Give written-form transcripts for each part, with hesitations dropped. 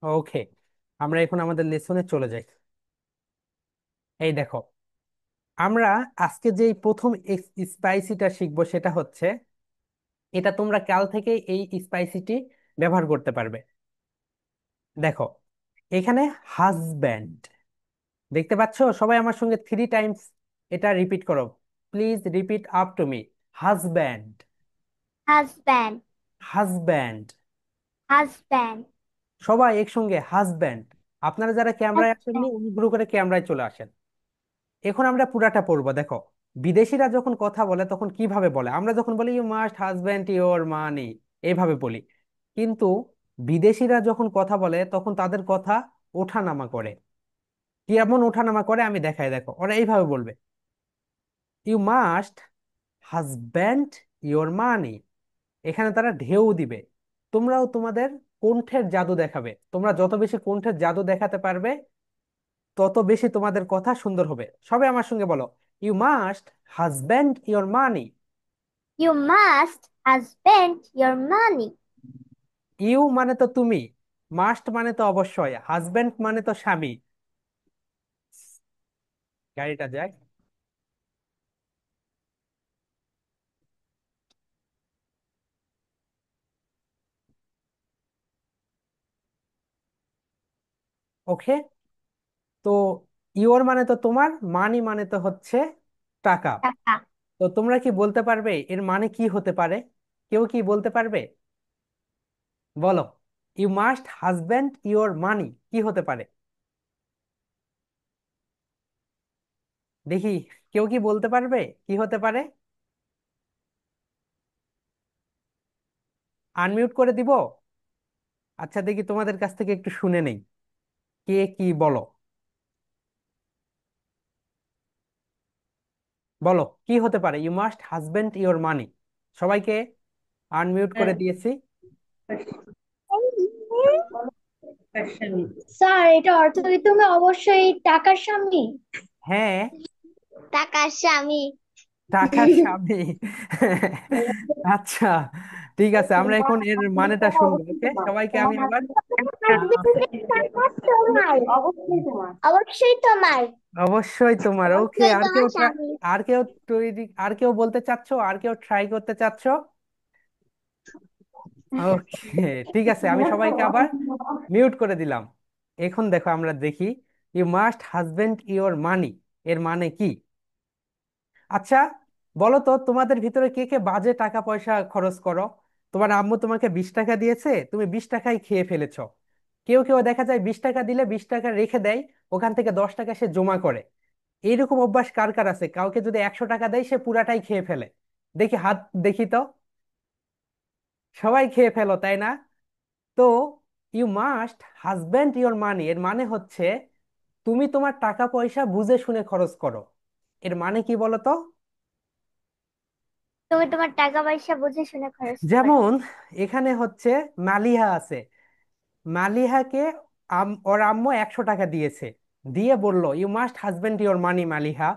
ওকে, আমরা এখন আমাদের লেসনে চলে যাই। এই দেখো, আমরা আজকে যেই প্রথম স্পাইসিটা শিখবো সেটা হচ্ছে, এটা তোমরা কাল থেকে এই স্পাইসিটি ব্যবহার করতে পারবে। দেখো, এখানে হাজব্যান্ড দেখতে পাচ্ছো? সবাই আমার সঙ্গে 3 টাইমস এটা রিপিট করো। Please repeat up to me. Husband, husband. Husband. Husband. সবাই একসঙ্গে হাজব্যান্ড। আপনারা যারা ক্যামেরায় আসেননি হাজব্যান্ড। অনুগ্রহ করে ক্যামেরায় চলে আসেন। এখন আমরা পুরাটা পড়বো। দেখো, বিদেশিরা যখন কথা বলে তখন কিভাবে বলে? আমরা যখন বলি you must husband your money, এইভাবে বলি। কিন্তু বিদেশিরা যখন কথা বলে তখন তাদের কথা ওঠানামা করে। কি এমন ওঠানামা করে আমি দেখাই, দেখো ওরা এইভাবে বলবে, you must husband your money. এখানে তারা ঢেউ দিবে। তোমরাও তোমাদের কণ্ঠের জাদু দেখাবে। তোমরা যত বেশি কণ্ঠের জাদু দেখাতে পারবে তত বেশি তোমাদের কথা সুন্দর হবে। সবাই আমার সঙ্গে বলো, you must husband your money. You must husband your money. You মানে তো তুমি, মাস্ট মানে তো অবশ্যই, হাজব্যান্ড মানে তো স্বামী। গাড়িটা যায়। ওকে, তো ইওর মানে তো তোমার, মানি মানে তো হচ্ছে টাকা। টাকা। তো তোমরা কি বলতে পারবে এর মানে কি হতে পারে? কেউ কি বলতে পারবে? বলো, you must husband your money কি হতে পারে? দেখি, কেউ কি বলতে পারবে কি হতে পারে? আনমিউট করে দিব। আচ্ছা, দেখি তোমাদের কাছ থেকে একটু শুনে নেই, কে কি বলো। বলো কি হতে পারে you must husband your money. সবাইকে আনমিউট করে দিয়েছি। স্যার, এটা অর্থ কি তুমি অবশ্যই টাকার স্বামী? হ্যাঁ, টাকার স্বামী। টাকার স্বামী। আচ্ছা, ঠিক আছে, আমরা এখন এর মানেটা শুনবো। ওকে, সবাইকে আমি আবার আহ, অবশ্যই তোমার। অবশ্যই তোমার। ওকে, অবশ্যই আর তোমার কেউ স্বামী। আর কেউ তৈরি, আর কেউ বলতে চাচ্ছো, আর কেউ ট্রাই করতে চাচ্ছো? ওকে, ঠিক আছে, আমি সবাইকে আবার মিউট করে দিলাম। এখন দেখো, আমরা দেখি you must husband your money এর মানে কি। আচ্ছা, বলো তো, তোমাদের ভিতরে কে কে বাজে টাকা পয়সা খরচ করো? তোমার আম্মু তোমাকে 20 টাকা দিয়েছে, তুমি 20 টাকাই খেয়ে ফেলেছো। কেউ কেউ দেখা যায় 20 টাকা দিলে 20 টাকা রেখে দেয়, ওখান থেকে 10 টাকা সে জমা করে। এইরকম অভ্যাস কার কার আছে? কাউকে যদি 100 টাকা দেয় সে পুরাটাই খেয়ে ফেলে। দেখি হাত, দেখি তো। সবাই খেয়ে ফেলো, তাই না? তো you must husband your money এর মানে হচ্ছে তুমি তোমার টাকা পয়সা বুঝে শুনে খরচ করো। এর মানে কি বলো তো? তুমি তোমার টাকা পয়সা বুঝে শুনে খরচ করো। যেমন এখানে হচ্ছে মালিহা আছে, মালিহাকে ওর আম্মু 100 টাকা দিয়েছে, দিয়ে বলল you must husband your money Maliha.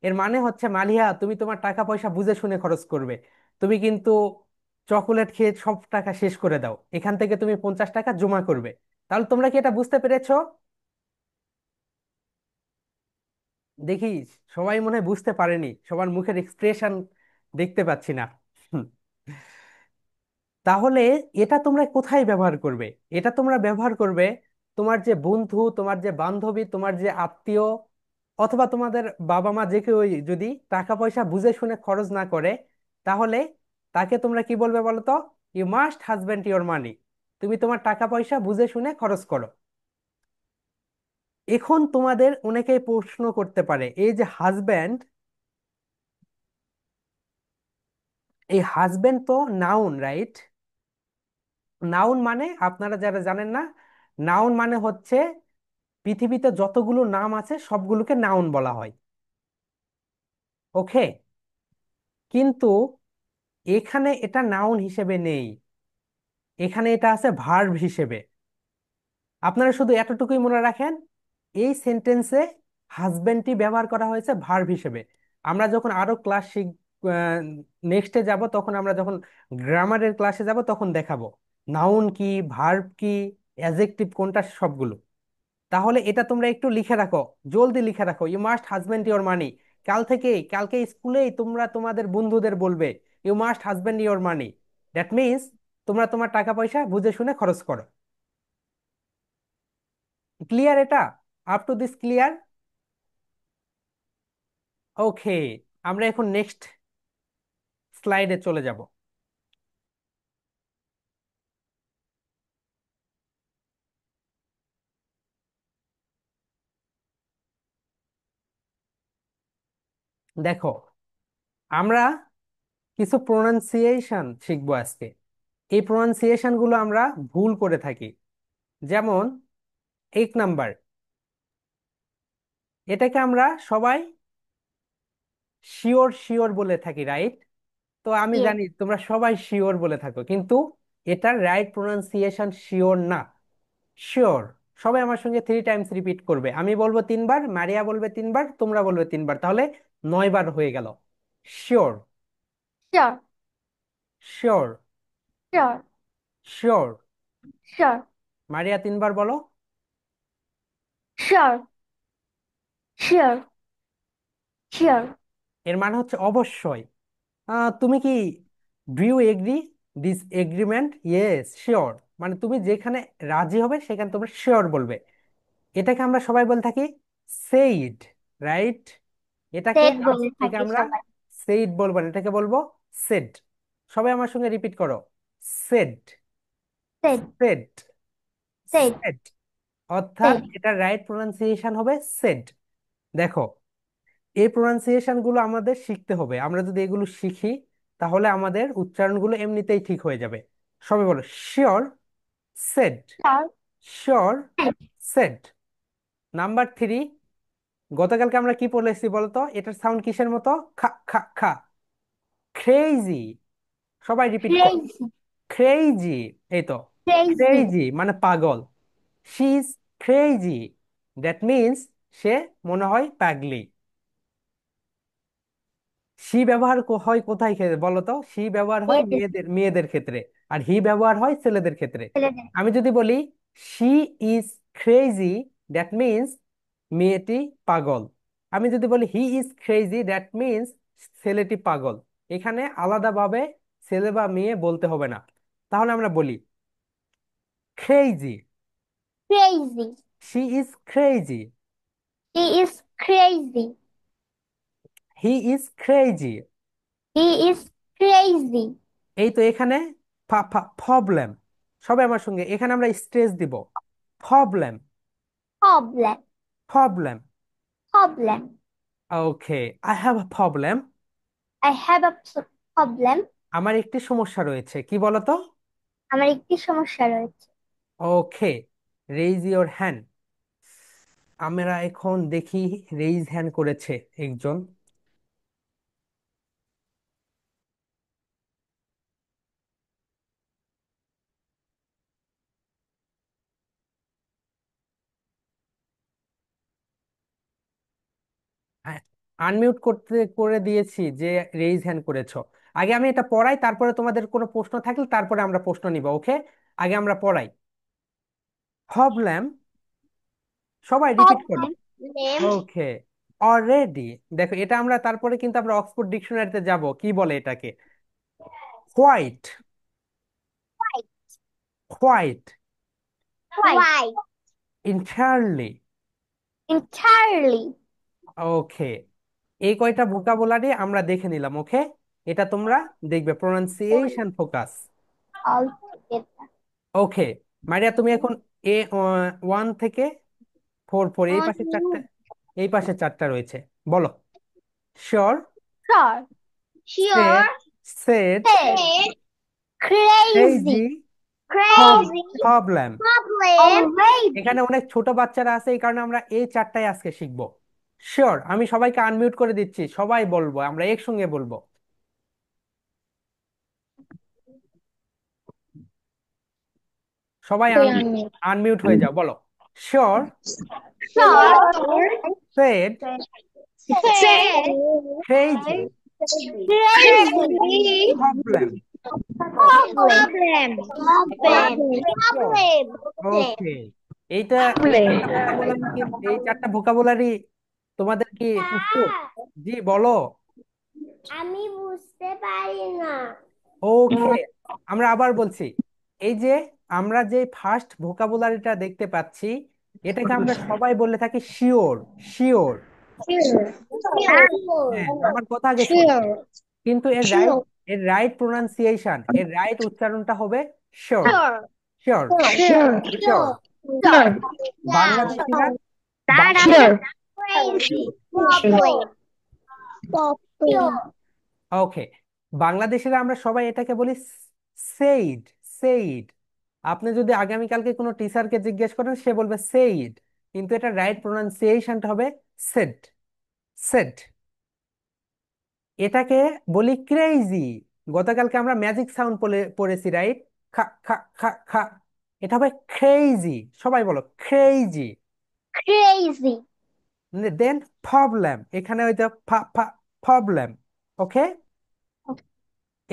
এর মানে হচ্ছে মালিহা তুমি তোমার টাকা পয়সা বুঝে শুনে খরচ করবে। তুমি কিন্তু চকোলেট খেয়ে সব টাকা শেষ করে দাও, এখান থেকে তুমি 50 টাকা জমা করবে। তাহলে তোমরা কি এটা বুঝতে পেরেছো? দেখি, সবাই মনে হয় বুঝতে পারেনি, সবার মুখের এক্সপ্রেশন দেখতে পাচ্ছি না। হুম, তাহলে এটা তোমরা কোথায় ব্যবহার করবে? এটা তোমরা ব্যবহার করবে তোমার যে বন্ধু, তোমার যে বান্ধবী, তোমার যে আত্মীয়, অথবা তোমাদের বাবা মা যে কেউ যদি টাকা পয়সা বুঝে শুনে খরচ না করে, তাহলে তাকে তোমরা কি বলবে বলো তো? You must husband your money. তুমি তোমার টাকা পয়সা বুঝে শুনে খরচ করো। এখন তোমাদের অনেকেই প্রশ্ন করতে পারে, এই যে হাজব্যান্ড, এই হাজবেন্ড তো নাউন, রাইট? নাউন মানে, আপনারা যারা জানেন না, নাউন মানে হচ্ছে পৃথিবীতে যতগুলো নাম আছে সবগুলোকে নাউন বলা হয়। ওকে, কিন্তু এখানে এটা নাউন হিসেবে নেই, এখানে এটা আছে ভার্ব হিসেবে। আপনারা শুধু এতটুকুই মনে রাখেন, এই সেন্টেন্সে হাজবেন্ডটি ব্যবহার করা হয়েছে ভার্ব হিসেবে। আমরা যখন আরো ক্লাস নেক্সটে যাব, তখন আমরা যখন গ্রামারের ক্লাসে যাব তখন দেখাবো নাউন কি, ভার্ব কি। অ্যাজেক্টিভ কোনটা, সবগুলো। তাহলে এটা তোমরা একটু লিখে রাখো, জলদি লিখে রাখো, you must husband your money. কালকে স্কুলেই তোমরা তোমাদের বন্ধুদের বলবে you must husband your money. That means তোমরা তোমার টাকা পয়সা বুঝে শুনে খরচ করো। ক্লিয়ার এটা? Up to this clear? Okay, আমরা এখন নেক্সট স্লাইডে চলে যাব। দেখো, আমরা কিছু প্রোনাউন্সিয়েশন শিখবো আজকে। এই প্রোনাউন্সিয়েশন গুলো আমরা ভুল করে থাকি। যেমন 1 নাম্বার, এটাকে আমরা সবাই শিওর শিওর বলে থাকি, রাইট? তো আমি ইয়েস। জানি তোমরা সবাই শিওর বলে থাকো, কিন্তু এটার রাইট প্রোনাউন্সিয়েশন শিওর না, শিওর। সবাই আমার সঙ্গে 3 টাইমস রিপিট করবে, আমি বলবো 3 বার, মারিয়া বলবে 3 বার, তোমরা বলবে 3 বার, তাহলে 9 বার হয়ে গেল। Sure, sure. Sure, sure. Sure. Sure. Maria 3 বার বলো। শিওর। শিওর। শিওর। এর মানে হচ্ছে অবশ্যই। তুমি কি, do you agree this agreement? Yes sure, মানে তুমি যেখানে রাজি হবে সেখানে তোমরা শিওর বলবে। এটাকে আমরা সবাই বলে থাকি সেইড, রাইট? এটাকে সেট আজ বলে থেকে থাকি আমরা সবাই। সেইড বলবো না, এটাকে বলবো সেড। সবাই আমার সঙ্গে রিপিট করো, said, set. Said, set. Said. অর্থাৎ সেট। এটা রাইট প্রোনাউন্সিয়েশন হবে সেড। দেখো, এই প্রোনাউন্সিয়েশন গুলো আমাদের শিখতে হবে। আমরা যদি এগুলো শিখি তাহলে আমাদের উচ্চারণগুলো এমনিতেই ঠিক হয়ে যাবে। সবাই বলো sure, said, sure. Sure, said. Number 3, গতকালকে আমরা কি পড়েছি বলতো? এটার সাউন্ড কিসের মতো? খা খা খা। ক্রেজি। সবাই রিপিট করো, ক্রেজি। ক্রেজি। এই তো, ক্রেজি। ক্রেজি মানে পাগল। She is crazy, that means সে মনে হয় পাগলি। সি ব্যবহার হয় কোথায় বলো তো? সি ব্যবহার হয় মেয়েদের। মেয়েদের মেয়েদের ক্ষেত্রে, আর হি ব্যবহার হয় ছেলেদের ক্ষেত্রে। ছেলেদের। আমি যদি বলি she is crazy, that means মেয়েটি পাগল। আমি যদি বলি he is crazy, that means ছেলেটি পাগল। এখানে আলাদাভাবে ছেলে বা মেয়ে বলতে হবে না। তাহলে আমরা বলি crazy, crazy. She is crazy, he is crazy. He is crazy. He is crazy. এই তো এখানে প্রবলেম। সবাই আমার সঙ্গে, এখানে আমরা স্ট্রেস দিব, problem, problem. Problem. Problem. Okay, I have a problem. I have a problem. আমার একটি সমস্যা রয়েছে, কি বলতো? আমার একটি সমস্যা রয়েছে। ওকে, রেইজ ইওর হ্যান্ড। আমরা এখন দেখি, রেইজ হ্যান্ড করেছে একজন। আনমিউট করতে করে দিয়েছি যে রেইজ হ্যান্ড করেছো। আগে আমি এটা পড়াই, তারপরে তোমাদের কোনো প্রশ্ন থাকলে তারপরে আমরা প্রশ্ন নিব, ওকে? আগে আমরা পড়াই। প্রবলেম, সবাই রিপিট করো। প্রবলেম। ওকে, অলরেডি। দেখো, এটা আমরা তারপরে কিন্তু আমরা অক্সফোর্ড ডিকশনারিতে যাব, কি বলে এটাকে? White, white, white. Entirely. entirely. ওকে, এই কয়টা ভোকাবুলারি আমরা দেখে নিলাম, ওকে? এটা তোমরা দেখবে, প্রোনাউন্সিয়েশন ফোকাস। Altogether. ওকে, মারিয়া তুমি এখন এ 1 থেকে 4 এই পাশে 4টা, এই পাশে 4টা রয়েছে, বলো। Sure, Sure. Said, Sure. Said, Said. Crazy. Crazy, Crazy. Problem. Problem. এখানে Already. অনেক ছোট বাচ্চারা আছে, এই কারণে আমরা এই 4টাই আজকে শিখবো। শিওর, আমি সবাইকে আনমিউট করে দিচ্ছি, সবাই বলবো, আমরা একসঙ্গে বলবো। সবাই কই আমি? আনমিউট হয়ে যাও, বলো। Sure, Sure. Said, Said. Crazy, Crazy. Problem. Problem. Sure. Okay, এইটা এই চারটা ভোকাবুলারি কি, এই চারটা ভোকাবুলারি তোমাদের কি প্রস্তুত? জি বলো। আমি বুঝতে পারি না। ওকে, আমরা আবার বলছি। এই যে আমরা যে ফার্স্ট ভোকাবুলারিটা দেখতে পাচ্ছি, এটাকে আমরা সবাই বলে থাকি শিওর। শিওর। Sure. হ্যাঁ, Sure. আমার কথা আগে শোনো। Sure. কিন্তু Sure. এর রাইট প্রোনাউন্সিয়েশন, এর রাইট উচ্চারণটা হবে sure. Sure. Sure. Sure. Sure. Sure. Sure. Yeah. বাংলাদেশিরা Sure. Crazy. Problem. Problem. ওকে, বাংলাদেশিরা আমরা সবাই এটাকে বলি সেইড। সেইড। আপনি যদি আগামীকালকে কোনো টিচারকে জিজ্ঞেস করেন, সে বলবে সেইড, কিন্তু এটা রাইট প্রোনাউন্সিয়েশনটা হবে সেড। সেড। এটাকে বলি ক্রেজি। গতকালকে আমরা ম্যাজিক সাউন্ড পড়েছি, রাইট? খা খা খা খা। এটা হবে ক্রেজি। সবাই বলো ক্রেজি। Crazy. দেন প্রবলেম, এখানে হয়তো প্রবলেম। ওকে,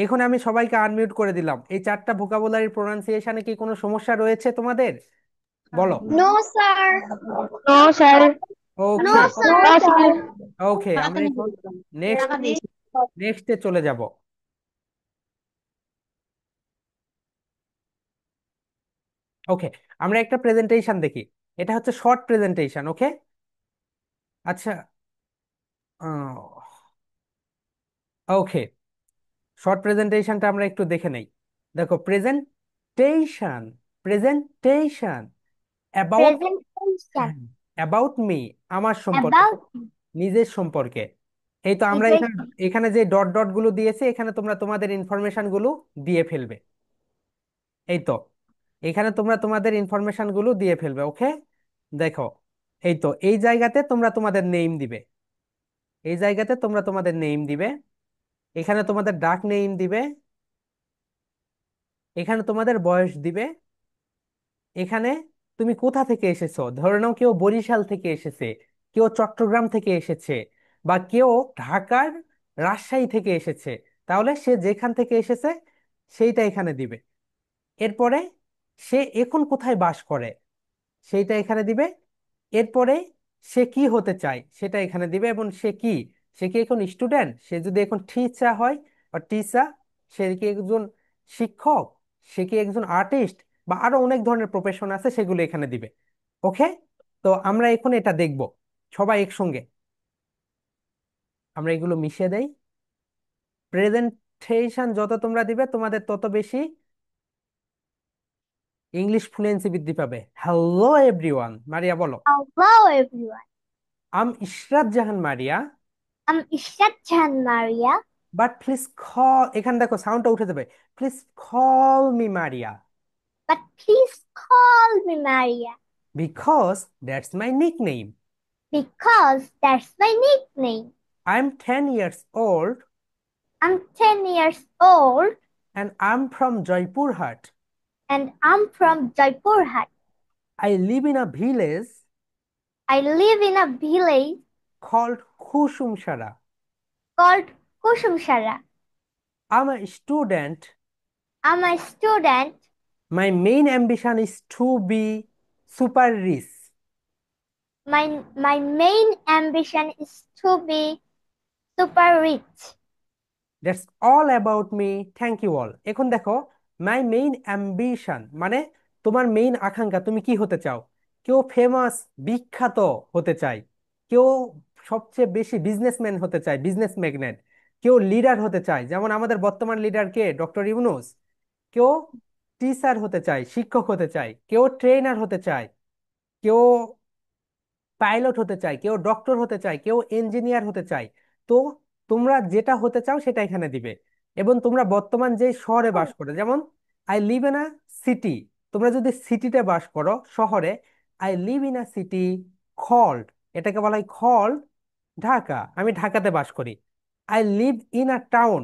এখন আমি সবাইকে আনমিউট করে দিলাম। এই চারটা ভোকাবুলারি প্রোনাউন্সিয়েশনে কি কোনো সমস্যা রয়েছে তোমাদের? বলো। No, sir. No, sir. ওকে। No, sir. No, sir. ওকে, আমরা এখন নেক্সট নেক্সটে চলে যাব। ওকে, আমরা একটা প্রেজেন্টেশন দেখি। এটা হচ্ছে শর্ট প্রেজেন্টেশন। ওকে, আচ্ছা। ওকে, শর্ট প্রেজেন্টেশনটা আমরা একটু দেখে নেই। দেখো, presentation. Presentation about, Presentation. About me, আমার সম্পর্কে, About নিজের সম্পর্কে। এই তো আমরা এখানে, education. এখানে যে ডট ডট গুলো দিয়েছি, এখানে তোমরা তোমাদের ইনফরমেশন গুলো দিয়ে ফেলবে। এই তো, এখানে তোমরা তোমাদের ইনফরমেশন গুলো দিয়ে ফেলবে। ওকে, দেখো, এই তো এই জায়গাতে তোমরা তোমাদের নেম দিবে। এই জায়গাতে তোমরা তোমাদের নেম দিবে। এখানে তোমাদের ডাক নেম দিবে। এখানে তোমাদের বয়স দিবে। এখানে তুমি কোথা থেকে এসেছো, ধরে নাও কেউ বরিশাল থেকে এসেছে, কেউ চট্টগ্রাম থেকে এসেছে, বা কেউ ঢাকার রাজশাহী থেকে এসেছে, তাহলে সে যেখান থেকে এসেছে সেইটা এখানে দিবে। এরপরে সে এখন কোথায় বাস করে সেইটা এখানে দিবে। এরপরে সে কি হতে চায় সেটা এখানে দিবে, এবং সে কি এখন স্টুডেন্ট, সে যদি এখন টিচার হয় বা টিচার, সে কি একজন শিক্ষক, সে কি একজন আর্টিস্ট, বা আরো অনেক ধরনের প্রফেশন আছে, সেগুলো এখানে দিবে। ওকে, তো আমরা এখন এটা দেখব সবাই একসঙ্গে। আমরা এগুলো মিশিয়ে দেই। প্রেজেন্টেশন যত তোমরা দিবে, তোমাদের তত বেশি ইংলিশ ফ্লুয়েন্সি বৃদ্ধি পাবে। হ্যালো এভরিওয়ান, মারিয়া বলো। Hello, everyone. I'm Ishrat Jahan Maria, I'm Ishat Chan Maria, but please call, এখানে দেখো সাউন্ডটা উঠে যাবে, please call me Maria, but please call me Maria because that's my nickname. because that's my nickname. I am 10 years old I'm 10 years old and I'm from Jaipurhat. and I'm from Jaipurhat. I live in a village I live in a village called Khusumshara. called Kusumshara. I'm a student. I'm a student. My main ambition is to be super rich. My main ambition is to be super rich. That's all about me, thank you all. এখন দেখো, মাই main ambition মানে তোমার main আকাঙ্ক্ষা, তুমি কি হতে চাও? কেউ ফেমাস, বিখ্যাত হতে চায়, কেউ সবচেয়ে বেশি বিজনেসম্যান হতে চায়, বিজনেস ম্যাগনেট, কেউ লিডার হতে চায়, যেমন আমাদের বর্তমান লিডার কে, ডক্টর ইউনূস। কেউ টিচার হতে চায়, শিক্ষক হতে চায়, কেউ ট্রেনার হতে চায়, কেউ পাইলট হতে চায়, কেউ ডক্টর হতে চায়, কেউ ইঞ্জিনিয়ার হতে চায়। তো তোমরা যেটা হতে চাও সেটা এখানে দিবে। এবং তোমরা বর্তমান যে শহরে বাস করো, যেমন I live in a city, তোমরা যদি সিটিতে বাস করো, শহরে, I live in a city called, এটাকে বলা হয় কল্ড ঢাকা, আমি ঢাকাতে বাস করি। I live in a town,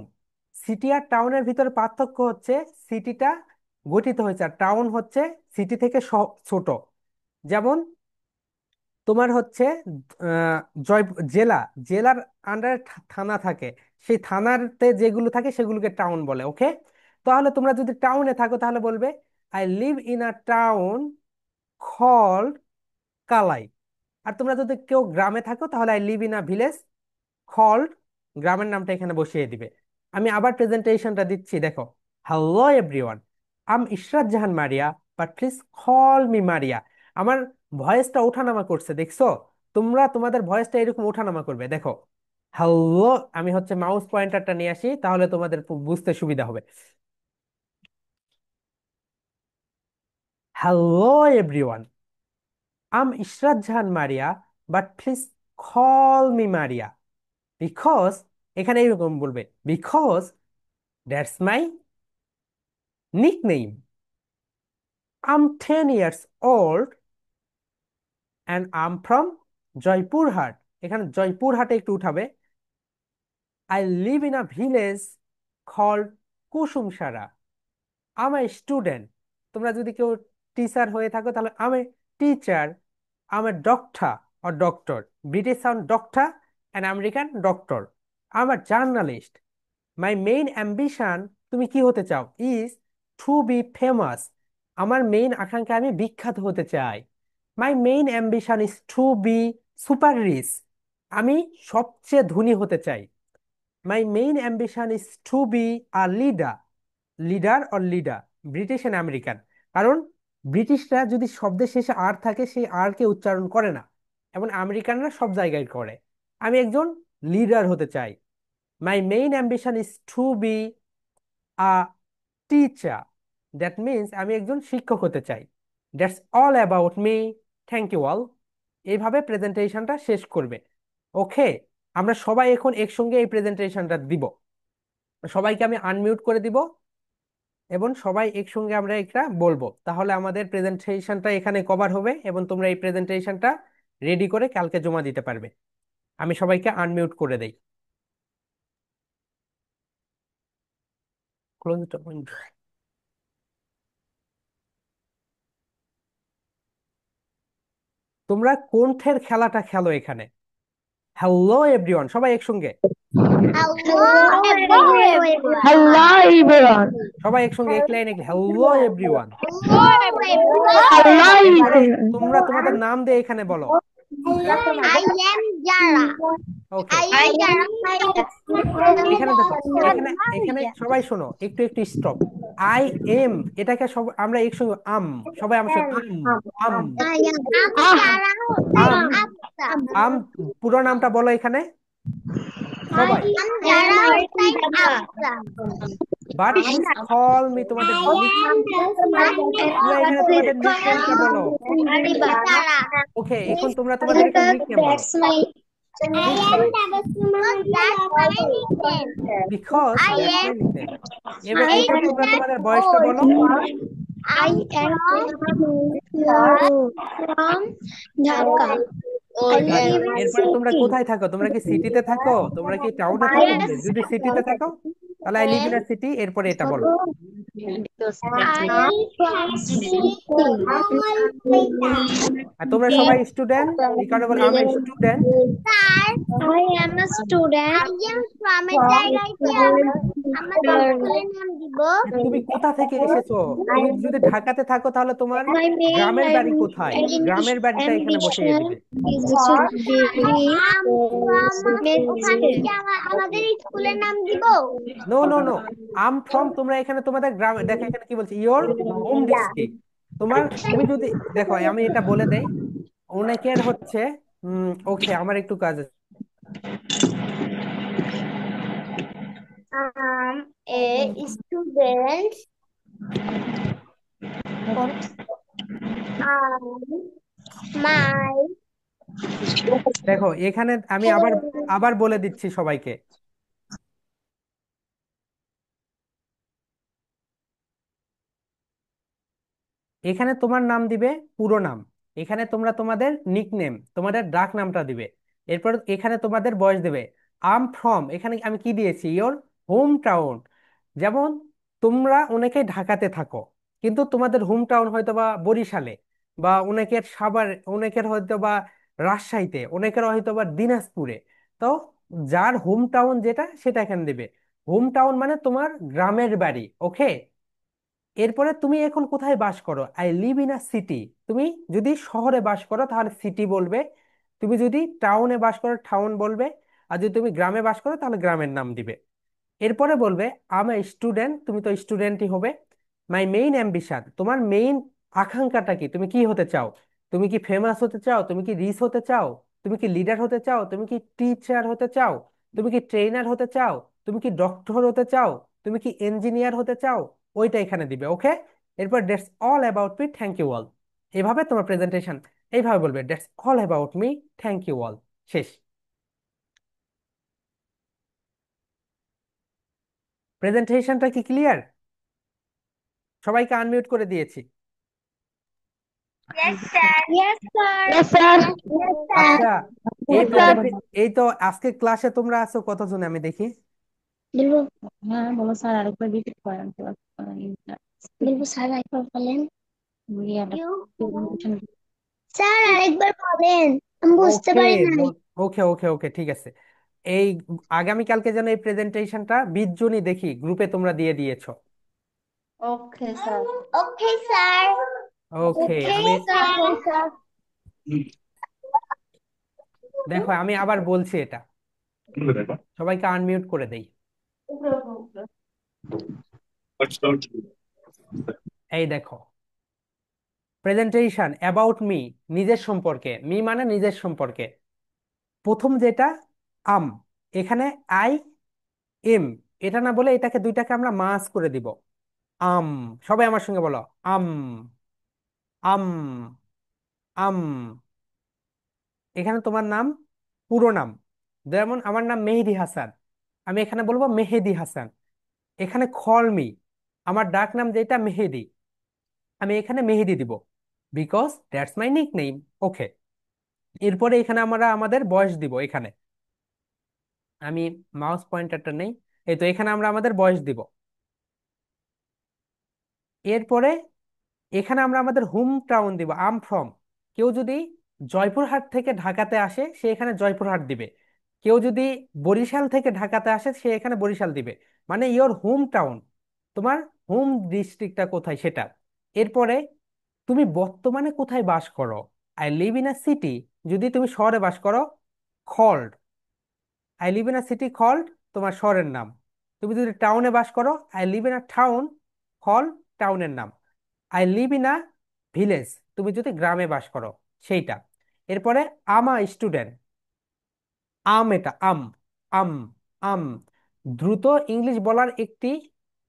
city আর টাউনের ভিতরে পার্থক্য হচ্ছে সিটিটা গঠিত হয়েছে, আর টাউন হচ্ছে সিটি থেকে ছোট। যেমন তোমার হচ্ছে আহ, জয় জেলা, জেলার আন্ডারে থানা থাকে, সেই থানাতে যেগুলো থাকে সেগুলোকে টাউন বলে। ওকে, তো তাহলে তোমরা যদি টাউনে থাকো তাহলে বলবে I live in a town called Kalai. আর তোমরা যদি কেউ গ্রামে থাকো তাহলে I live in a village called, গ্রামের নামটা এখানে বসিয়ে দিবে। আমি আবার প্রেজেন্টেশনটা দিচ্ছি, দেখো। Hello everyone, I'm Ishrat Jahan Maria, but please call me Maria. আমার ভয়েসটা ওঠানামা করছে, দেখছো? তোমরা তোমাদের ভয়েসটা এরকম ওঠানামা করবে, দেখো। হ্যালো, আমি হচ্ছে মাউস পয়েন্টারটা নিয়ে আসি, তাহলে তোমাদের বুঝতে সুবিধা হবে। Hello everyone, I'm Ishrat Jahan Maria, but please call me Maria, because, এখানে এরকম বলবে, because that's my nickname. I'm 10 years old and I'm from Joypurhat. এখানে জয়পুরহাটে একটু উঠাবে। I live in a village called কুসুমসারা। I'm a student। তোমরা যদি কেউ টিচার হয়ে থাকো তাহলে I'm a teacher, I'm a doctor or doctor, British sound doctor and American doctor, I'm a journalist। My main ambition, তুমি কি হতে চাও, ইজ টু বি ফেমাস। আমার মেইন আকাঙ্ক্ষা, আমি বিখ্যাত হতে চাই। My main ambition is to be super rich. আমি সবচেয়ে ধনী হতে চাই। My main ambition is to be a leader. Leader or leader, British and American. কারণ ব্রিটিশরা যদি শব্দের শেষে আর থাকে সেই আর কে উচ্চারণ করে না, এবং আমেরিকানরা সব জায়গায় করে। আমি একজন লিডার হতে চাই। My main ambition is to be a teacher. That means আমি একজন শিক্ষক হতে চাই। That's all about me, thank you all. এইভাবে প্রেজেন্টেশনটা শেষ করবে। ওকে, আমরা সবাই এখন একসঙ্গে এই প্রেজেন্টেশনটা দিব। সবাইকে আমি আনমিউট করে দিব এবং সবাই একসঙ্গে আমরা এটা বলবো, তাহলে আমাদের প্রেজেন্টেশনটা এখানে কভার হবে এবং তোমরা এই প্রেজেন্টেশনটা রেডি করে কালকে জমা দিতে পারবে। আমি সবাইকে আনমিউট করে দেই। Close the window. তোমরা কণ্ঠের খেলাটা খেলো এখানে। হ্যালো এভরিওয়ান, সবাই একসঙ্গে। Hello, everyone. Hello everyone. সবাই একসঙ্গে এক লাইনে hello everyone. Hello, Hello everyone. এরপরে everyone. তোমরা তোমাদের নাম দিয়ে এখানে বলো। I am Jara. Okay, I am Jara. এখানে দেখো, এখানে এখানে সবাই শোনো, একটু একটু স্টপ। আই এম, এটাকে সব আমরা একসঙ্গে আম, সবাই আমার সঙ্গে আম। আম, Jara আম, Hussain আম, পুরো নামটা বলো এখানে সবাই। Jara Hussain Afza. But please call me, তোমাদের তোমরা এখানে তোমাদের নিকনেমটা বলো। Jara. ওকে, এখন তোমরা তোমাদের একটা নিকনেম বলো। That's my nickname, That's my nickname. Because I that's am my nickname. এবার এরপর তোমরা 8 তোমাদের years বয়সটা old. বলো। I am from Dhaka. I Dhaka. live in এরপরে তোমরা city. কোথায় থাকো? তোমরা কি সিটিতে থাকো? তোমরা কি টাউনে থাকো? Yes. যদি সিটিতে থাকো তাহলে I live in a city, এরপরে এটা বলো। I am from city. আর তোমরা সবাই স্টুডেন্ট, এই কারণে বলো আমি student. Sir, I am a student I am from a জায়গাতে আমাদের স্কুলের নাম দিব। তুমি কোথা থেকে এসেছো? তুমি যদি ঢাকাতে থাকো তাহলে তোমার My main গ্রামের বাড়ি কোথায়? গ্রামের বাড়িটা এখানে বসিয়ে ambition দিবে। is to be um from ওখানে minister. কি আমাদের স্কুলের নাম দিব? No no no, I'm from, তোমরা এখানে তোমাদের গ্রাম, দেখো এখানে কি বলছে, ইয়োর হোম ডিস্ট্রিক্ট। তোমার, তুমি যদি দেখো, আমি এটা বলে দেই, অনেকের হচ্ছে ওকে, আমার একটু কাজ আছে। A student. My দেখো এখানে আমি আবার আবার বলে দিচ্ছি সবাইকে। এখানে তোমার নাম দিবে পুরো নাম, এখানে তোমরা তোমাদের নিকনেম, তোমাদের ডাক নামটা দিবে। এরপর এখানে তোমাদের বয়স দেবে। আম ফ্রম, এখানে আমি কি দিয়েছি, ইয়োর হোম টাউন। যেমন তোমরা অনেকে ঢাকাতে থাকো, কিন্তু তোমাদের হোম টাউন হয়তো বা বরিশালে, বা অনেকের সাভার, অনেকের হয়তো বা রাজশাহীতে, অনেকের হয়তো বা দিনাজপুরে। তো যার হোম টাউন যেটা সেটা এখানে দিবে। হোম টাউন মানে তোমার গ্রামের বাড়ি, ওকে। এরপরে তুমি এখন কোথায় বাস করো? I live in a city. তুমি যদি শহরে বাস করো তাহলে সিটি বলবে, তুমি যদি টাউনে বাস করো টাউন বলবে, আর যদি তুমি গ্রামে বাস করো তাহলে গ্রামের নাম দিবে। এরপরে বলবে আম এ স্টুডেন্ট, তুমি তো স্টুডেন্টই হবে। মাই মেইন অ্যাম্বিশন, তোমার মেইন আকাঙ্ক্ষাটা কি, তুমি কি হতে চাও? তুমি কি ফেমাস হতে চাও? তুমি কি রিচ হতে চাও? তুমি কি লিডার হতে চাও? তুমি কি টিচার হতে চাও? তুমি কি ট্রেনার হতে চাও? তুমি কি ডক্টর হতে চাও? তুমি কি ইঞ্জিনিয়ার হতে চাও? ওইটা এখানে দিবে, ওকে। এরপর that's all about me, thank you all. এভাবে তোমার প্রেজেন্টেশন এইভাবে বলবে, that's all about me, thank you all. শেষ। প্রেজেন্টেশনটা কি ক্লিয়ার? সবাইকে আনমিউট করে দিয়েছি। Yes, sir. Yes, sir. Yes, sir. Yes, আচ্ছা, sir. এই Yes, sir. প্রেজেন্ট এই তো আজকে ক্লাসে তোমরা আছো কতজন আমি দেখি? দিলু, হ্যাঁ বলো স্যার, আরেকবার রিপিট করেন তো। দিলু স্যার আরেকবার বলেন। প্রেজেন্টেশন। স্যার আরেকবার বলেন, আমি বুঝতে ওকে, পারি না। ওকে ওকে ওকে, ঠিক আছে। এই আগামীকালকে যেন এই প্রেজেন্টেশনটা 20 জনই দেখি গ্রুপে তোমরা দিয়ে দিয়েছো। Okay sir. Okay sir. ওকে, ওকে আমি স্যার। দেখো আমি আবার বলছি এটা, সবাইকে আনমিউট করে দেই। এই দেখো, প্রেজেন্টেশন অ্যাবাউট মি, নিজের সম্পর্কে, মি মানে নিজের সম্পর্কে। প্রথম যেটা আম, এখানে আই এম, এটা না বলে এটাকে দুইটাকে আমরা মাস করে দিব। আম, সবাই আমার সঙ্গে বলো, আম আম আম। এখানে তোমার নাম, পুরো নাম, যেমন আমার নাম মেহেদি হাসান, আমি এখানে বলবো মেহেদি হাসান। এখানে খলমি, আমার ডাক নাম যেটা মেহেদি, আমি এখানে মেহেদি দিব, because that's my nick name, okay. এরপরে এখানে আমরা আমাদের বয়স দিব, এখানে আমি মাউস পয়েন্টারটা নেই, এই তো এখানে আমরা আমাদের বয়স দিব। এরপরে এখানে আমরা আমাদের হোম টাউন দিব, আম ফ্রম। কেউ যদি জয়পুরহাট থেকে ঢাকাতে আসে সে এখানে জয়পুরহাট দিবে, কেউ যদি বরিশাল থেকে ঢাকাতে আসে সে এখানে বরিশাল দিবে, মানে ইওর হোম টাউন, তোমার হোম ডিস্ট্রিক্টটা কোথায় সেটা। এরপরে তুমি বর্তমানে কোথায় বাস করো? I live in a city, যদি তুমি শহরে বাস করো called, I live in a city called তোমার শহরের নাম। তুমি যদি টাউনে বাস করো I live in a town হল, টাউনের নাম। I live in a village, তুমি যদি গ্রামে বাস করো সেইটা। এরপরে আমা স্টুডেন্ট, আম, এটা আম, আম আম। দ্রুত ইংলিশ বলার একটি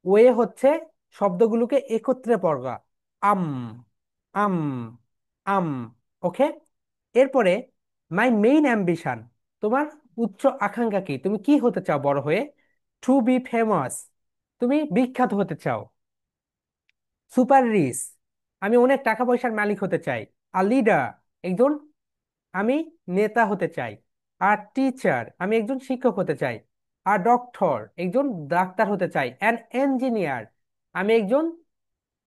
ওয়ে হচ্ছে শব্দগুলোকে একত্রে পড়া, আম আম আম, ওকে। এরপরে মাই মেইন অ্যাম্বিশন, তোমার উচ্চ আকাঙ্ক্ষা কি, তুমি কি হতে চাও বড় হয়ে? টু বি ফেমাস, তুমি বিখ্যাত হতে চাও। সুপার রিচ, আমি অনেক টাকা পয়সার মালিক হতে চাই। আর লিডার, একজন, আমি নেতা হতে চাই। আর টিচার, আমি একজন শিক্ষক হতে চাই। আর ডক্টর, একজন ডাক্তার হতে চাই। অ্যান্ড ইঞ্জিনিয়ার, আমি একজন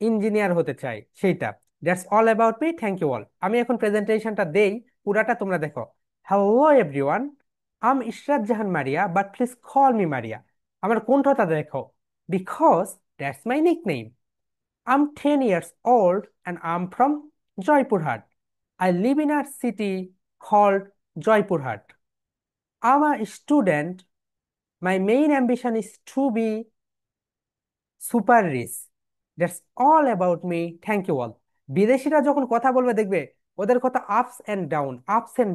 ইঞ্জিনিয়ার হতে চাই, সেইটা। That's all about me, thank you all. আমি এখন প্রেজেন্টেশনটা দেই, পুরাটা তোমরা দেখো। Hello everyone, I'm Ishrat Jahan Maria, but please call me Maria. আমার কণ্ঠটা দেখো, because that's my nick name. I'm 10 years old and I'm from Joypurhat. I live in a city called Joypurhat. I'm a student. My main ambition is to be super rich. That's all about me, thank you all. বিদেশিরা যখন কথা বলবে দেখবে ওদের কথা আপস and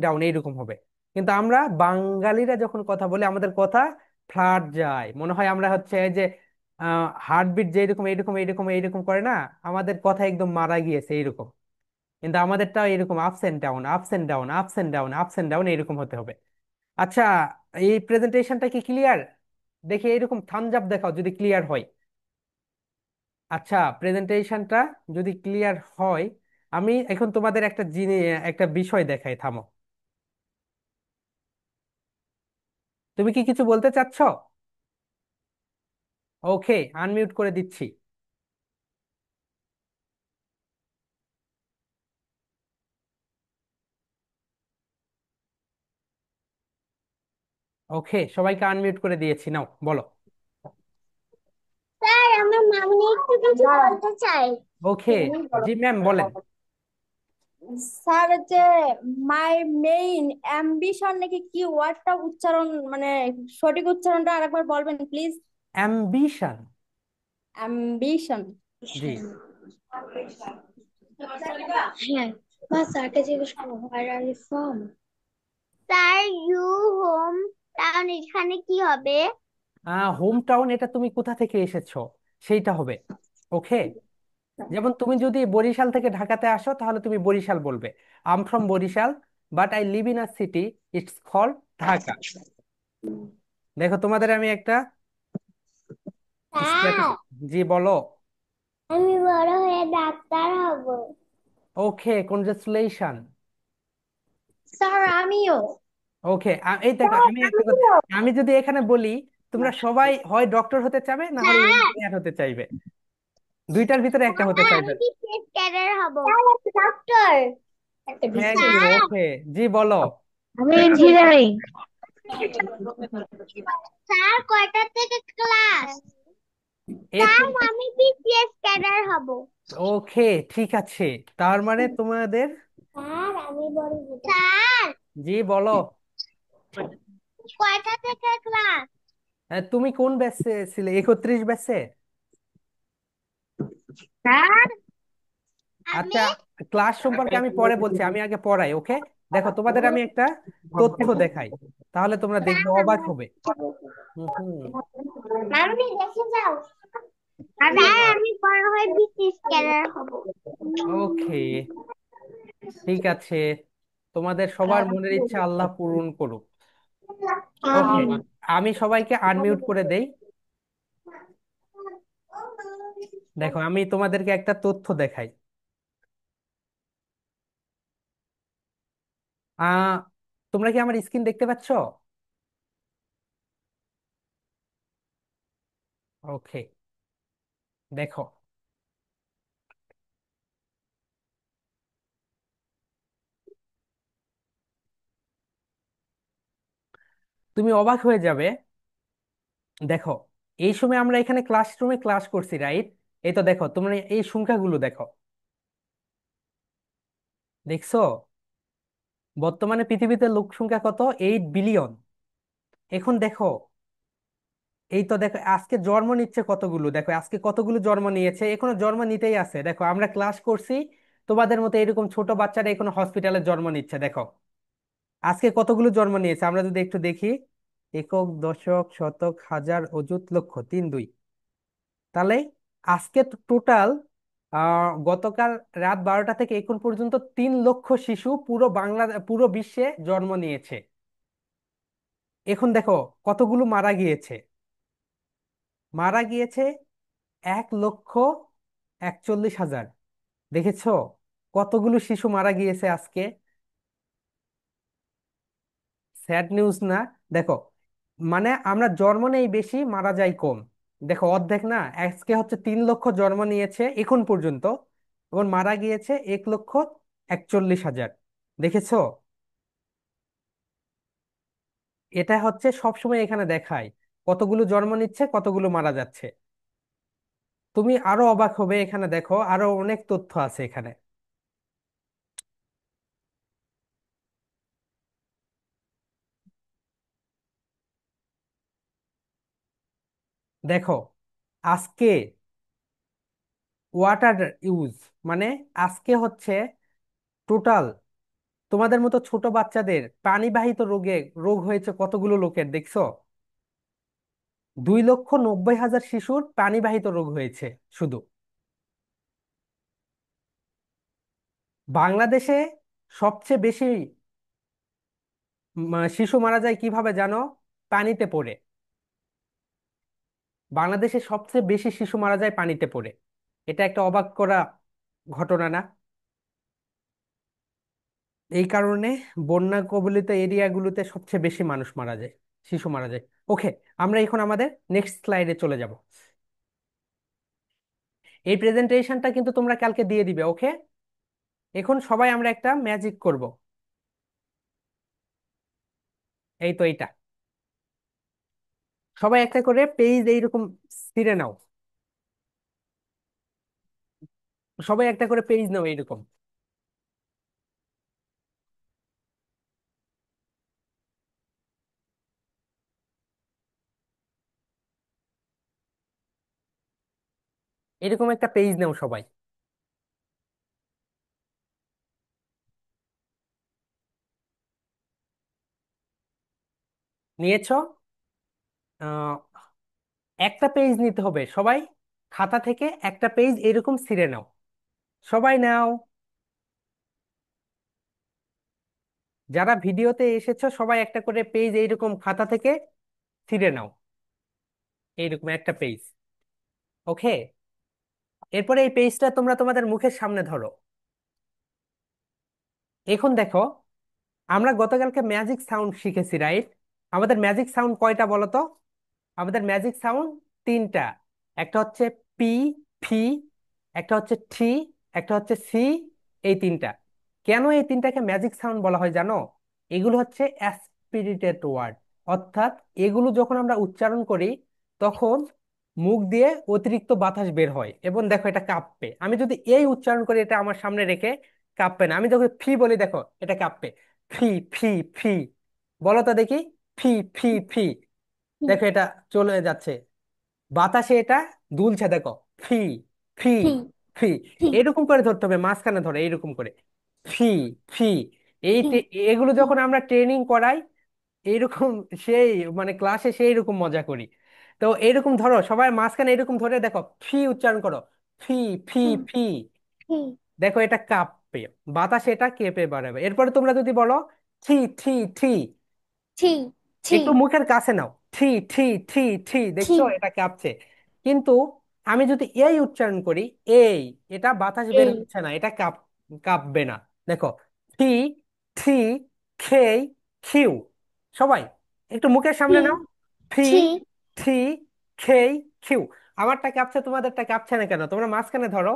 down এইরকম হবে, কিন্তু আমরা বাঙালিরা যখন কথা বলি আমাদের কথা ফ্ল্যাট যায়, মনে হয় আমরা হচ্ছে এই যে হার্টবিট যে এরকম এইরকম এইরকম এইরকম করে না, আমাদের কথা একদম মারা গিয়েছে এইরকম। কিন্তু আমাদেরটা এরকম ups and down ups and down ups and down ups and down এইরকম হতে হবে। আচ্ছা, এই প্রেজেন্টেশনটা কি ক্লিয়ার? দেখি এইরকম থামস আপ দেখাও যদি ক্লিয়ার হয়। আচ্ছা, প্রেজেন্টেশনটা যদি ক্লিয়ার হয়, আমি এখন তোমাদের একটা জিনিস, একটা বিষয় দেখাই, থামো। তুমি কি কিছু বলতে চাচ্ছ? ওকে, আনমিউট করে দিচ্ছি। ওকে, সবাইকে আনমিউট করে দিয়েছি, নাও বলো। একটু কিছু বলতে চাই। ওকে, জি ম্যাম বলেন। স্যার যে মাই মেইন অ্যাম্বিশন নাকি কি ওয়ার্ডটা উচ্চারণ মানে সঠিক উচ্চারণটা আরেকবার বলবেন প্লিজ। অ্যাম্বিশন। অ্যাম্বিশন। জি। হ্যাঁ, মা স্যারকে জিজ্ঞেস করো where are you from? Sir, you home town এখানে কি হবে? হোম টাউন, এটা তুমি কোথা থেকে এসেছো সেইটা হবে। ওকে, যেমন তুমি যদি বরিশাল থেকে ঢাকাতে আসো তাহলে তুমি বরিশাল বলবে, I'm from Barisal, but I live in a city, it's called Dhaka. দেখো তোমাদের আমি একটা স্যার, স্ট্যাটাস। জি বলো। আমি বড় হয়ে ডাক্তার হব। ওকে, কনগ্রাচুলেশন। স্যার আমিও। ওকে, এই দেখো আমি একটা কথা, আমি যদি এখানে বলি তোমরা সবাই হয় ডক্টর হতে চাবে না হলে স্যার, ইঞ্জিনিয়ার হতে চাইবে, দুইটার ভিতরে একটা হতে স্যার চাইবে। আমি বিসিএস ক্যাডার হব। ডাক্তার। একটা থ্যাংক বিসিএস। ইউ। স্যার, ওকে, জি বলো। আমি ইঞ্জিনিয়ারিং। স্যার কয়টা থেকে ক্লাস? এর স্যার থেকে। আমি বিসিএস ক্যাডার হব। ওকে, ঠিক আছে, তার মানে তোমাদের। স্যার আমি বলবো। স্যার জি বলো। কয়টা থেকে ক্লাস? তুমি কোন ব্যাচে ছিলে, 31 ব্যাচে? স্যার আচ্ছা, আমি ক্লাস সম্পর্কে আমি পরে বলছি, আমি আগে পড়াই। ওকে, দেখো তোমাদের আমি একটা তথ্য দেখাই, তাহলে তোমরা স্যার দেখবে আমি অবাক হবে। হুম হুম। মামনি দেখে যাও। স্যার আমি বড় হয়ে বিসিএস ক্যাডার হব। ওকে, ঠিক আছে, তোমাদের সবার মনের ইচ্ছা আল্লাহ পূরণ করুক। ওকে, আমি সবাইকে আনমিউট করে দেই। দেখো আমি তোমাদেরকে একটা তথ্য দেখাই। আহ তোমরা কি আমার স্ক্রিন দেখতে পাচ্ছ? ওকে, দেখো তুমি অবাক হয়ে যাবে। দেখো, এই সময় আমরা এখানে ক্লাসরুমে ক্লাস করছি, রাইট? এই তো দেখো তোমরা এই সংখ্যাগুলো দেখো, দেখছো বর্তমানে পৃথিবীতে লোক সংখ্যা কত? 8 বিলিয়ন। এখন দেখো, এই তো দেখো আজকে জন্ম নিচ্ছে কতগুলো, দেখো আজকে কতগুলো জন্ম নিয়েছে, এখনো জন্ম নিতেই আছে। দেখো আমরা ক্লাস করছি, তোমাদের মতো এরকম ছোট বাচ্চারা এখনো হসপিটালে জন্ম নিচ্ছে। দেখো আজকে কতগুলো জন্ম নিয়েছে আমরা যদি একটু দেখি, একক, দশক, শতক, হাজার, অযুত, লক্ষ, 3 2। তাহলে আজকে টোটাল গতকাল রাত 12টা থেকে এখন পর্যন্ত 3 লক্ষ শিশু পুরো পুরো বিশ্বে জন্ম নিয়েছে। এখন দেখো কতগুলো মারা গিয়েছে। মারা গিয়েছে 1,41,000। দেখেছো কতগুলো শিশু মারা গিয়েছে আজকে? স্যাড নিউজ না? দেখো, মানে আমরা জন্ম নেই বেশি, মারা যাই কম। দেখো অর্ধেক না, আজকে হচ্ছে 3 লক্ষ জন্ম নিয়েছে এখন পর্যন্ত, এবং মারা গিয়েছে 1,41,000। দেখেছো, এটা হচ্ছে সবসময় এখানে দেখায় কতগুলো জন্ম নিচ্ছে কতগুলো মারা যাচ্ছে। তুমি আরো অবাক হবে, এখানে দেখো আরো অনেক তথ্য আছে এখানে। দেখো আজকে ওয়াটার ইউজ, মানে আজকে হচ্ছে টোটাল তোমাদের মতো ছোট বাচ্চাদের পানিবাহিত রোগ হয়েছে কতগুলো লোকের, দেখছো? 2,90,000 শিশুর পানিবাহিত রোগ হয়েছে শুধু। বাংলাদেশে সবচেয়ে বেশি শিশু মারা যায় কিভাবে জানো? পানিতে পড়ে। বাংলাদেশে সবচেয়ে বেশি শিশু মারা যায় পানিতে পড়ে। এটা একটা অবাক করা ঘটনা না? এই কারণে বন্যা কবলিত এরিয়াগুলোতে সবচেয়ে বেশি মানুষ মারা যায়, শিশু মারা যায়। ওকে, আমরা এখন আমাদের নেক্সট স্লাইডে চলে যাব। এই প্রেজেন্টেশনটা কিন্তু তোমরা কালকে দিয়ে দিবে। ওকে, এখন সবাই আমরা একটা ম্যাজিক করব। এই তো এইটা, সবাই একটা করে পেজ এইরকম ছিঁড়ে নাও। সবাই একটা করে পেজ নাও এইরকম। এরকম একটা পেজ নাও সবাই। নিয়েছো? আহ একটা পেজ নিতে হবে সবাই। খাতা থেকে একটা পেজ এরকম ছিঁড়ে নাও। সবাই নাও। যারা ভিডিওতে এসেছো সবাই একটা করে পেজ এইরকম খাতা থেকে ছিঁড়ে নাও, এইরকম একটা পেজ। ওকে, এরপরে এই পেজটা তোমরা তোমাদের মুখের সামনে ধরো। এখন দেখো, আমরা গতকালকে ম্যাজিক সাউন্ড শিখেছি, রাইট? আমাদের ম্যাজিক সাউন্ড কয়টা বলো তো? আমাদের ম্যাজিক সাউন্ড তিনটা। একটা হচ্ছে পি, ফি, একটা হচ্ছে টি, একটা হচ্ছে সি। এই তিনটা। কেন এই তিনটাকে ম্যাজিক সাউন্ড বলা হয় জানো? এগুলো হচ্ছে অ্যাসপিরেটেড ওয়ার্ড, অর্থাৎ এগুলো যখন আমরা উচ্চারণ করি তখন মুখ দিয়ে অতিরিক্ত বাতাস বের হয় এবং দেখো এটা কাঁপবে। আমি যদি এই উচ্চারণ করি, এটা আমার সামনে রেখে, কাঁপবে না। আমি যখন ফি বলি দেখো এটা কাঁপবে। ফি, ফি, ফি। বলো তো দেখি। ফি, ফি, ফি। হুম, দেখো এটা চলে যাচ্ছে, বাতাসে এটা দুলছে দেখো। ফি, ফি, ফি ফি। ফি এরকম করে ধরতে হবে, মাঝখানে ধরে এইরকম করে। ফি, ফি। এই ফি এগুলো ফি যখন আমরা ট্রেনিং করাই এইরকম, সেই মানে ক্লাসে সেই রকম মজা করি। তো এইরকম ধরো সবাই, মাঝখানে এরকম ধরে দেখো, ফি উচ্চারণ করো। ফি, ফি, হুম, ফি। ফি দেখো এটা কাঁপবে, বাতাসে এটা কেঁপে বাড়াবে। এরপরে তোমরা যদি বলো থি, থি, থি, ছি ছি একটু মুখের কাছে নাও। থি, থি, থি, থি। ছি দেখছো এটা কাঁপছে। কিন্তু আমি যদি এই উচ্চারণ করি, এই, এটা বাতাস বের এই হচ্ছে না, এটা কাঁপবে না। দেখো, থি, থি, খেই, খিউ। সবাই একটু মুখের সামনে ছি নাও। থি, ছি থি, খেই, খিউ। আমারটা কাঁপছে, তোমাদেরটা কাঁপছে না কেন? তোমরা মাঝখানে ধরো।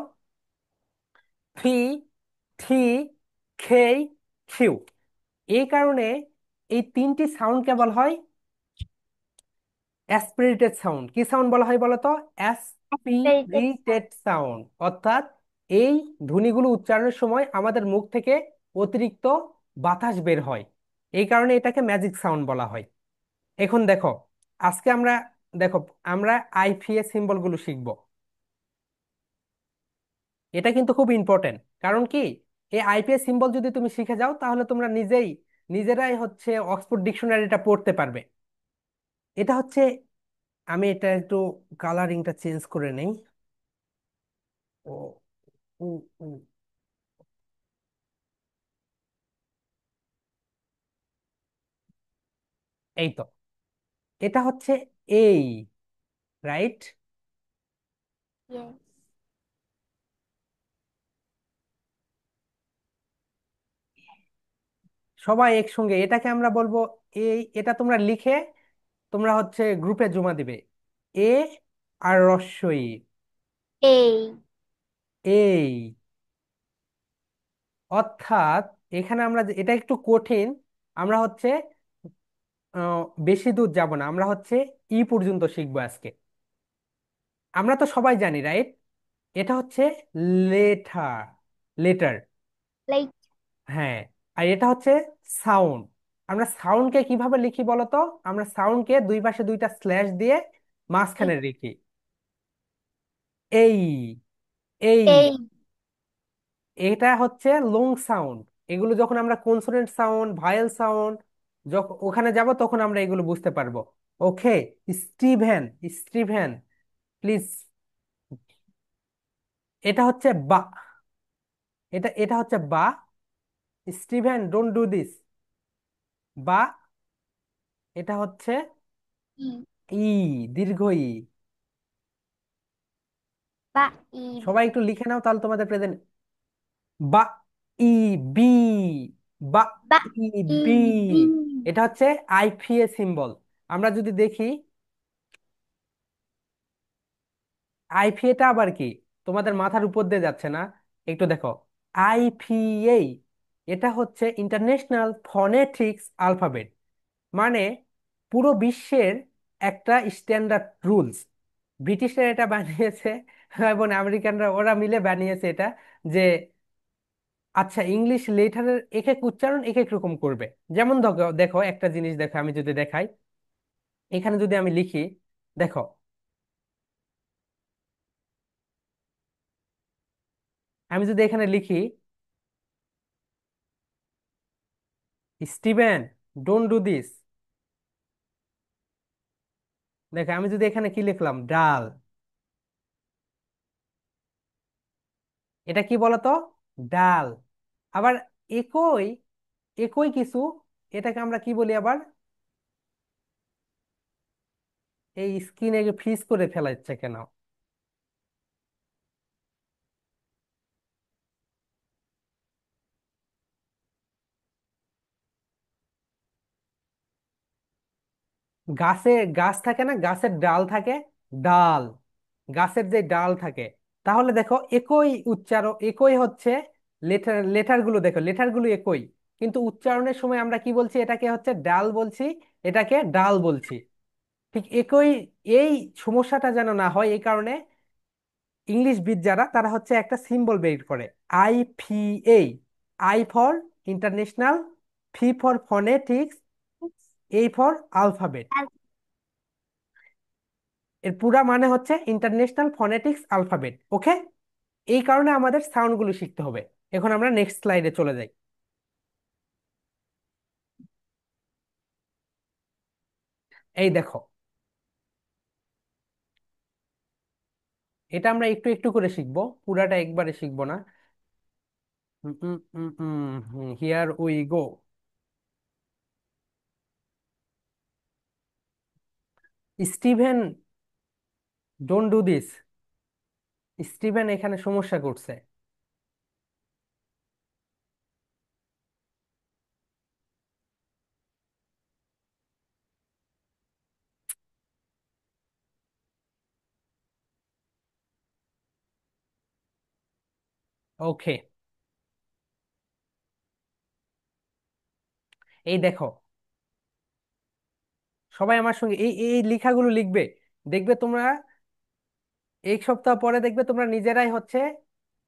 ফি, থি, খেই, খিউ। এই কারণে এই তিনটি সাউন্ডকে বলা হয় অ্যাসপিরেটেড সাউন্ড। কি সাউন্ড বলা হয় বলো তো? Aspirated aspirated sound. অর্থাৎ এই ধ্বনিগুলো উচ্চারণের সময় আমাদের মুখ থেকে অতিরিক্ত বাতাস বের হয়, এই কারণে এটাকে ম্যাজিক সাউন্ড বলা হয়। এখন দেখো, আজকে আমরা, দেখো, আমরা আইপিএস সিম্বল গুলো শিখবো। এটা কিন্তু খুব ইম্পর্টেন্ট। কারণ কি, এই আইপিএস সিম্বল যদি তুমি শিখে যাও তাহলে তোমরা নিজেরাই হচ্ছে অক্সফোর্ড ডিকশনারিটা পড়তে পারবে। এটা হচ্ছে, আমি এটা একটু কালারিংটা চেঞ্জ করে নেই। ও, উ, উ, এই তো, এটা হচ্ছে এই, রাইট? ইয়েস সবাই একসঙ্গে এটাকে আমরা বলবো এই। এটা তোমরা লিখে তোমরা হচ্ছে গ্রুপে জমা দিবে। এ আর রস্বই, এই এই। অর্থাৎ এখানে আমরা এটা একটু কঠিন। আমরা হচ্ছে বেশি দূর যাব না, আমরা হচ্ছে ই পর্যন্ত শিখবো আজকে। আমরা তো সবাই জানি, রাইট? এটা হচ্ছে লেটার, লেটার। লাইক হ্যাঁ। আর এটা হচ্ছে সাউন্ড। আমরা সাউন্ডকে কিভাবে লিখি বলতো? আমরা সাউন্ডকে দুই পাশে দুইটা স্ল্যাশ দিয়ে মাঝখানে লিখি। এই, এই। এই এটা হচ্ছে লং সাউন্ড। এগুলো যখন আমরা কনসোনেন্ট সাউন্ড, ভায়েল সাউন্ড, যখন ওখানে যাব তখন আমরা এগুলো বুঝতে পারবো। ওকে। Steven, Steven, please. এটা হচ্ছে বা, এটা হচ্ছে বা। Steven, don't do this. বা। এটা হচ্ছে ই ই, দীর্ঘ ই। বা ই সবাই একটু লিখে নাও তাহলে তোমাদের প্রেজেন্ট। বা, ই, বি, বা, বা ই, ই বি। বি এটা হচ্ছে আইপিএ সিম্বল। আমরা যদি দেখি আইপিএটা আবার কি, তোমাদের মাথার উপর দিয়ে যাচ্ছে না? একটু দেখো, আইপিএ, এটা হচ্ছে ইন্টারন্যাশনাল ফনেটিক্স আলফাবেট। মানে পুরো বিশ্বের একটা স্ট্যান্ডার্ড রুলস। ব্রিটিশরা এটা বানিয়েছে এবং আমেরিকানরা ওরা মিলে বানিয়েছে এটা, যে আচ্ছা ইংলিশ লেটারের এক এক উচ্চারণ এক এক রকম করবে। যেমন দেখো দেখো একটা জিনিস দেখো, আমি যদি দেখাই, এখানে যদি আমি লিখি, দেখো আমি যদি এখানে লিখি স্টিভেন ডোন্ট ডু দিস, দেখো আমি যদি এখানে কি লিখলাম ডাল, এটা কি বলতো, ডাল। আবার একই একই কিছু, এটাকে আমরা কি বলি আবার, এই স্কিনে ফ্রিজ করে ফেলাচ্ছে কেন? গাছে গাছ থাকে না, গাছের ডাল থাকে, ডাল, গাছের যে ডাল থাকে। তাহলে দেখো একই উচ্চারণ, একই হচ্ছে লেটার গুলো, দেখো লেটার গুলো একই, কিন্তু উচ্চারণের সময় আমরা কি বলছি, এটাকে হচ্ছে ডাল বলছি, এটাকে ডাল বলছি। ঠিক একই, এই সমস্যাটা যেন না হয় এই কারণে ইংলিশবিদ যারা তারা হচ্ছে একটা সিম্বল বের করে, IPA, I for international, fee for phonetics, এই ফর আলফাবেট। এর পুরা মানে হচ্ছে ইন্টারন্যাশনাল ফনেটিক্স আলফাবেট। ওকে, এই কারণে আমাদের সাউন্ডগুলো শিখতে হবে। এখন আমরা নেক্সট স্লাইডে চলে যাই। এই দেখো, এটা আমরা একটু একটু করে শিখবো, পুরাটা একবারে শিখবো না। Here we go. Steven don't do this, Steven এখানে সমস্যা করছে। ওকে, এই দেখো, সবাই আমার সঙ্গে এই এই লেখাগুলো লিখবে, দেখবে তোমরা এক সপ্তাহ পরে দেখবে তোমরা নিজেরাই হচ্ছে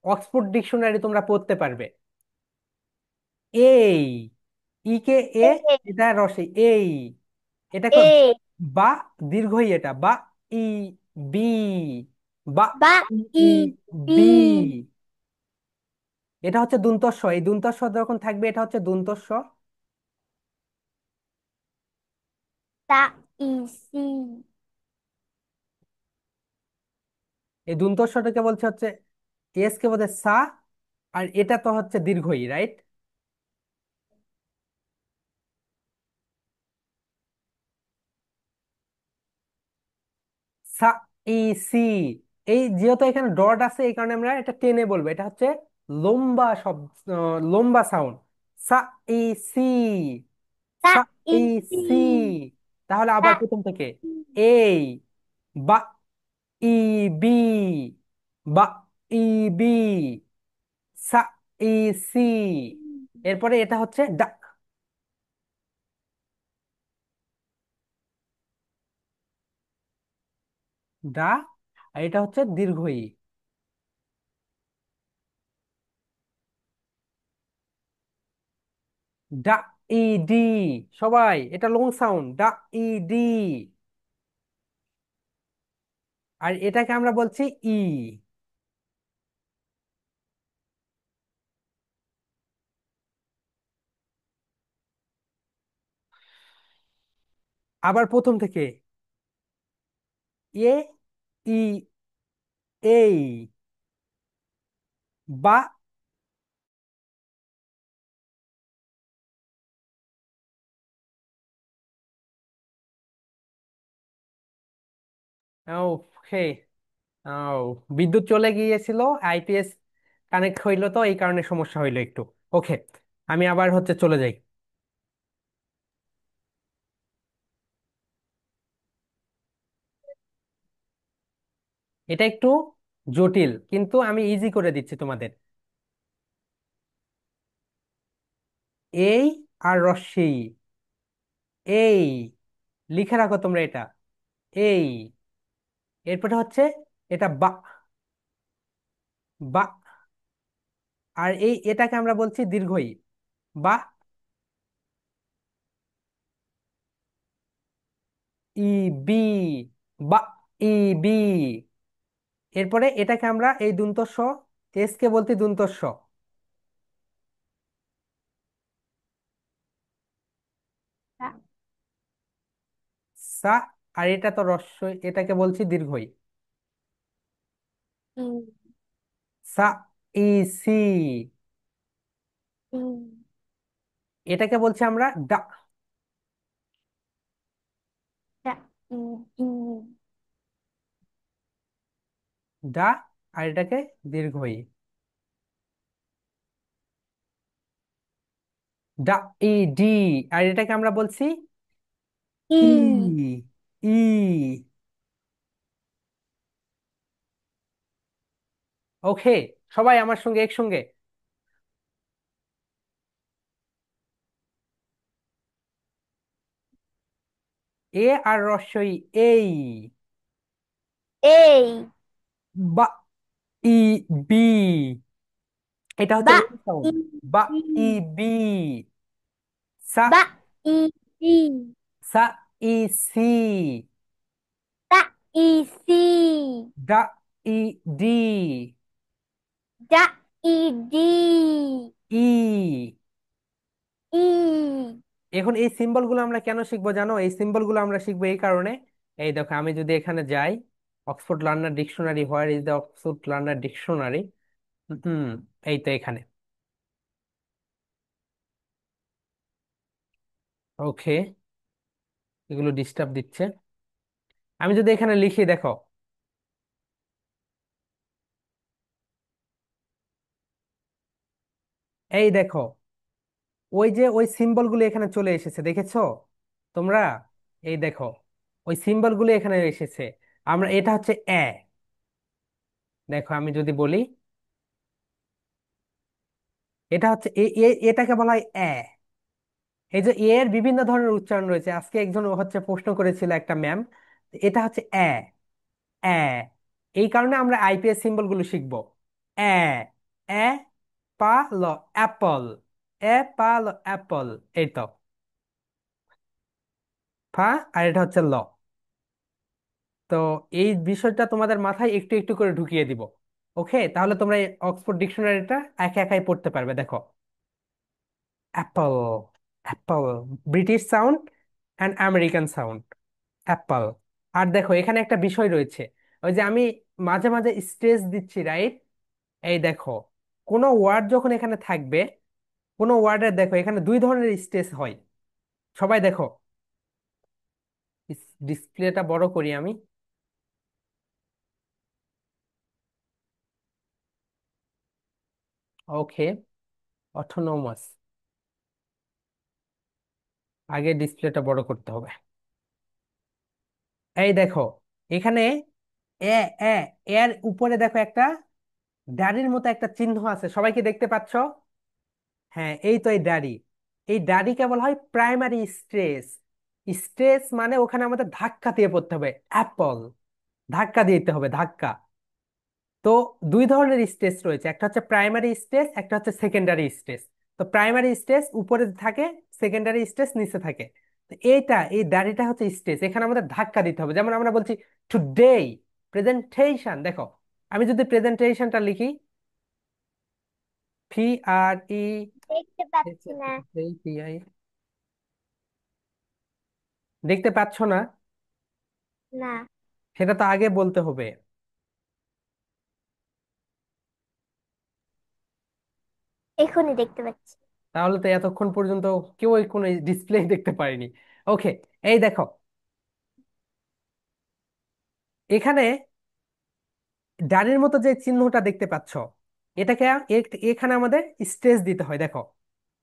অক্সফোর্ড ডিকশনারি তোমরা পড়তে পারবে। এই ই কে এ, A, এটা রসে এই, এটা কো A, বা দীর্ঘই, এটা বা ই বি, বা ba, E E I, B, B, এটা হচ্ছে দন্তস্ব, এই দন্তস্ব যখন থাকবে এটা হচ্ছে দন্তস্ব। ta, I, C, এই দন্তস্বটাকে বলছে হচ্ছে, এস কে বলছে সা, আর এটা তো হচ্ছে দীর্ঘই, রাইট? সা ই সি, এই যেহেতু এখানে ডট আছে এই কারণে আমরা এটা টেনে বলবো, এটা হচ্ছে লম্বা শব্দ, লম্বা সাউন্ড। সা ই সি, ta, সা ই I, সি। C, তাহলে আবার ta, প্রথম থেকে, এই বা ই বি, বা ই বি, সা ই সি। এরপরে এটা হচ্ছে ডা, ডা, আর এটা হচ্ছে দীর্ঘ ই, ডা ই ডি। সবাই এটা লং সাউন্ড, ডা ই ডি, আর এটাকে আমরা বলছি ই। আবার প্রথম থেকে, এ ই এই, বা, ওকে, বিদ্যুৎ চলে গিয়েছিল, আইপিএস কানেক্ট হইলো তো এই কারণে সমস্যা হইলো একটু। ওকে, আমি আবার হচ্ছে চলে যাই। এটা একটু জটিল কিন্তু আমি ইজি করে দিচ্ছি তোমাদের। এই আর রশ্মি, এই লিখে রাখো তোমরা এটা, এই, এরপরে হচ্ছে এটা বা, বা। আর এটাকে আমরা বলছি দীর্ঘ ই। বা ই বি। বা ই বি। এরপরে এটাকে আমরা এই দন্ত স, এস কে বলতে দন্ত স। সা সা। আর এটা তো রস্বই, এটাকে বলছি দীর্ঘই। ই সা ই সি। ই এটাকে বলছি আমরা ডা। ডা ই ডি ডা। আর এটাকে দীর্ঘই। ডা ই ডি। আর এটাকে আমরা বলছি ই ই। ই। ওকে, সবাই আমার সঙ্গে একসঙ্গে। এ আর রস্বই এই। এই বা ই বি। এটা হচ্ছে বা লং সাউন্ড। ই বা বি ই বি। সা। বা ই বি সা ই সি। তা ই সি ডা ই ডি। ডা ই ডি ই। ই এখন এই সিম্বল গুলো আমরা কেন শিখবো জানো? এই সিম্বল গুলো আমরা শিখবো এই কারণে, এই দেখো আমি যদি এখানে যাই, Oxford learner dictionary, where is the Oxford learner dictionary. Hmm, এই তো এখানে। ওকে, এগুলো ডিস্টার্ব দিচ্ছে। আমি যদি এখানে লিখি, দেখো এই দেখো, ওই যে ওই সিম্বল গুলো এখানে চলে এসেছে, দেখেছো তোমরা? এই দেখো, ওই সিম্বল গুলো এখানে এসেছে। আমরা, এটা হচ্ছে এ। দেখো আমি যদি বলি, এটা হচ্ছে এটাকে বলা হয় এ। এই যে এ এর বিভিন্ন ধরনের উচ্চারণ রয়েছে, আজকে একজন হচ্ছে প্রশ্ন করেছিল একটা ম্যাম। এটা হচ্ছে এ। এ। এই কারণে আমরা আইপিএস সিম্বল গুলো শিখবো। এ। এ পা ল অ্যাপল। এ পা ল অ্যাপল। এই তো ফা। আর এটা হচ্ছে ল। তো এই বিষয়টা তোমাদের মাথায় একটু একটু করে ঢুকিয়ে দিব। ওকে, তাহলে তোমরা এই অক্সফোর্ড ডিকশনারিটা একা একাই পড়তে পারবে। দেখো, apple. Apple, British sound and American sound. Apple. আর দেখো এখানে একটা বিষয় রয়েছে, ওই যে আমি মাঝে মাঝে স্ট্রেস দিচ্ছি, রাইট? এই দেখো, কোনো ওয়ার্ড যখন এখানে থাকবে, কোনো ওয়ার্ডের দেখো এখানে দুই ধরনের স্ট্রেস হয়। সবাই দেখো, ডিসপ্লেটা বড় করি আমি। ওকে, অটোনোমাস। আগে ডিসপ্লেটা বড় করতে হবে। এই দেখো এখানে এ। এ এর উপরে দেখো একটা দাড়ির মতো একটা চিহ্ন আছে, সবাইকে দেখতে পাচ্ছ? হ্যাঁ, এই তো এই দাড়ি। এই দাড়িকে বলা হয় প্রাইমারি স্ট্রেস। স্ট্রেস মানে ওখানে আমাদের ধাক্কা দিয়ে পড়তে হবে, অ্যাপল। ধাক্কা দিতে হবে, ধাক্কা। তো দুই ধরনের স্ট্রেস রয়েছে, একটা হচ্ছে প্রাইমারি স্ট্রেস, একটা হচ্ছে সেকেন্ডারি স্ট্রেস। তো প্রাইমারি স্ট্রেস উপরে থাকে, সেকেন্ডারি স্ট্রেস নিচে থাকে। তো এইটা, এই দাড়িটা হচ্ছে স্ট্রেস, এখানে আমাদের ধাক্কা দিতে হবে। যেমন আমরা বলছি টুডে প্রেজেন্টেশন, দেখো আমি যদি প্রেজেন্টেশনটা লিখি, পি আর ই, দেখতে পাচ্ছি না। দেখতে পাচ্ছ না? না, সেটা তো আগে বলতে হবে। এখনই দেখতে পাচ্ছি। তাহলে তো এতক্ষণ পর্যন্ত কেউ কোনো ডিসপ্লে দেখতে পারেনি। ওকে, এই দেখো এখানে ডানের মতো যে চিহ্নটা দেখতে পাচ্ছ, এটাকে এখানে আমাদের স্ট্রেস দিতে হয়। দেখো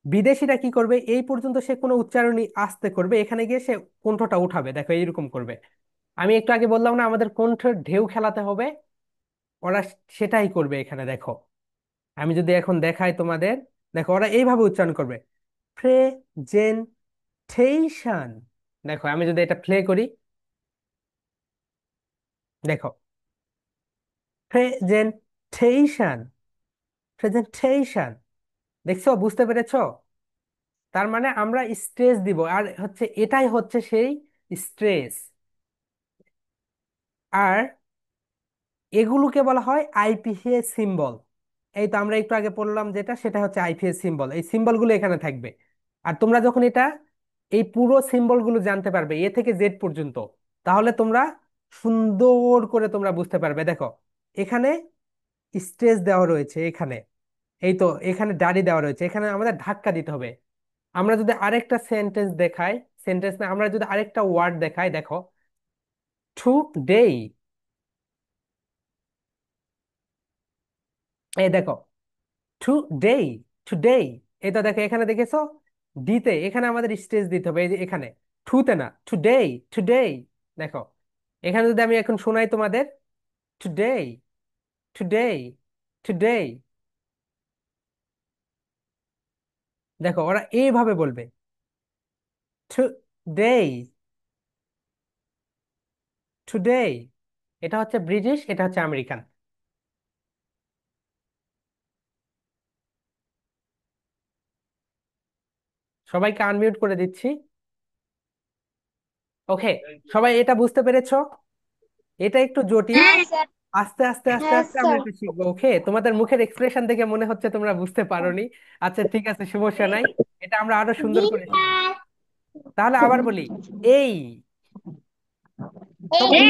বিদেশিরা কি করবে, এই পর্যন্ত সে কোনো উচ্চারণই আস্তে করবে, এখানে গিয়ে সে কণ্ঠটা উঠাবে, দেখো এইরকম করবে। আমি একটু আগে বললাম না আমাদের কণ্ঠের ঢেউ খেলাতে হবে, ওরা সেটাই করবে এখানে। দেখো আমি যদি এখন দেখাই তোমাদের, দেখো ওরা এইভাবে উচ্চারণ করবে, প্রেজেন্টেশন। দেখো আমি যদি এটা প্লে করি, দেখো প্রেজেন্টেশন, প্রেজেন্টেশন। দেখছো, বুঝতে পেরেছো? তার মানে আমরা স্ট্রেস দিব, আর হচ্ছে এটাই হচ্ছে সেই স্ট্রেস। আর এগুলোকে বলা হয় আইপিএস সিম্বল। এই তো আমরা একটু আগে পড়লাম যেটা, সেটা হচ্ছে আইপিএস সিম্বল। এই সিম্বলগুলো এখানে থাকবে। আর তোমরা যখন এটা, এই পুরো সিম্বলগুলো জানতে পারবে এ থেকে জেড পর্যন্ত, তাহলে তোমরা সুন্দর করে তোমরা বুঝতে পারবে। দেখো, এখানে স্ট্রেস দেওয়া রয়েছে, এখানে এই তো এখানে দাড়ি দেওয়া রয়েছে, এখানে আমাদের ধাক্কা দিতে হবে। আমরা যদি আরেকটা সেন্টেন্স দেখাই, সেন্টেন্স না, আমরা যদি আরেকটা ওয়ার্ড দেখাই, দেখো, টুডে। এই দেখো, টুডে, টুডে। এই তো দেখো, এখানে দেখেছো, ডিতে এখানে আমাদের স্ট্রেস দিতে হবে, এই যে এখানে, টুতে না, টুডে, টুডে। দেখো, এখানে যদি আমি এখন শোনাই তোমাদের, টুডে, টুডে, টুডে। দেখো, ওরা এইভাবে বলবে, টুডে, টুডে। এটা হচ্ছে ব্রিটিশ, এটা হচ্ছে আমেরিকান। সবাইকে আনমিউট করে দিচ্ছি। ওকে, সবাই এটা বুঝতে পেরেছো? এটা একটু জটিল। হ্যাঁ স্যার। আস্তে আস্তে আস্তে হ্যাঁ আস্তে আমরা স্যার। এটা শিখবো। ওকে, তোমাদের মুখের এক্সপ্রেশন দেখে মনে হচ্ছে তোমরা বুঝতে পারোনি। আচ্ছা, ঠিক আছে, সমস্যা নাই। এটা আমরা আরো সুন্দর জি করে শিখবো। স্যার। তাহলে আবার বলি, এই, এই, সবাই,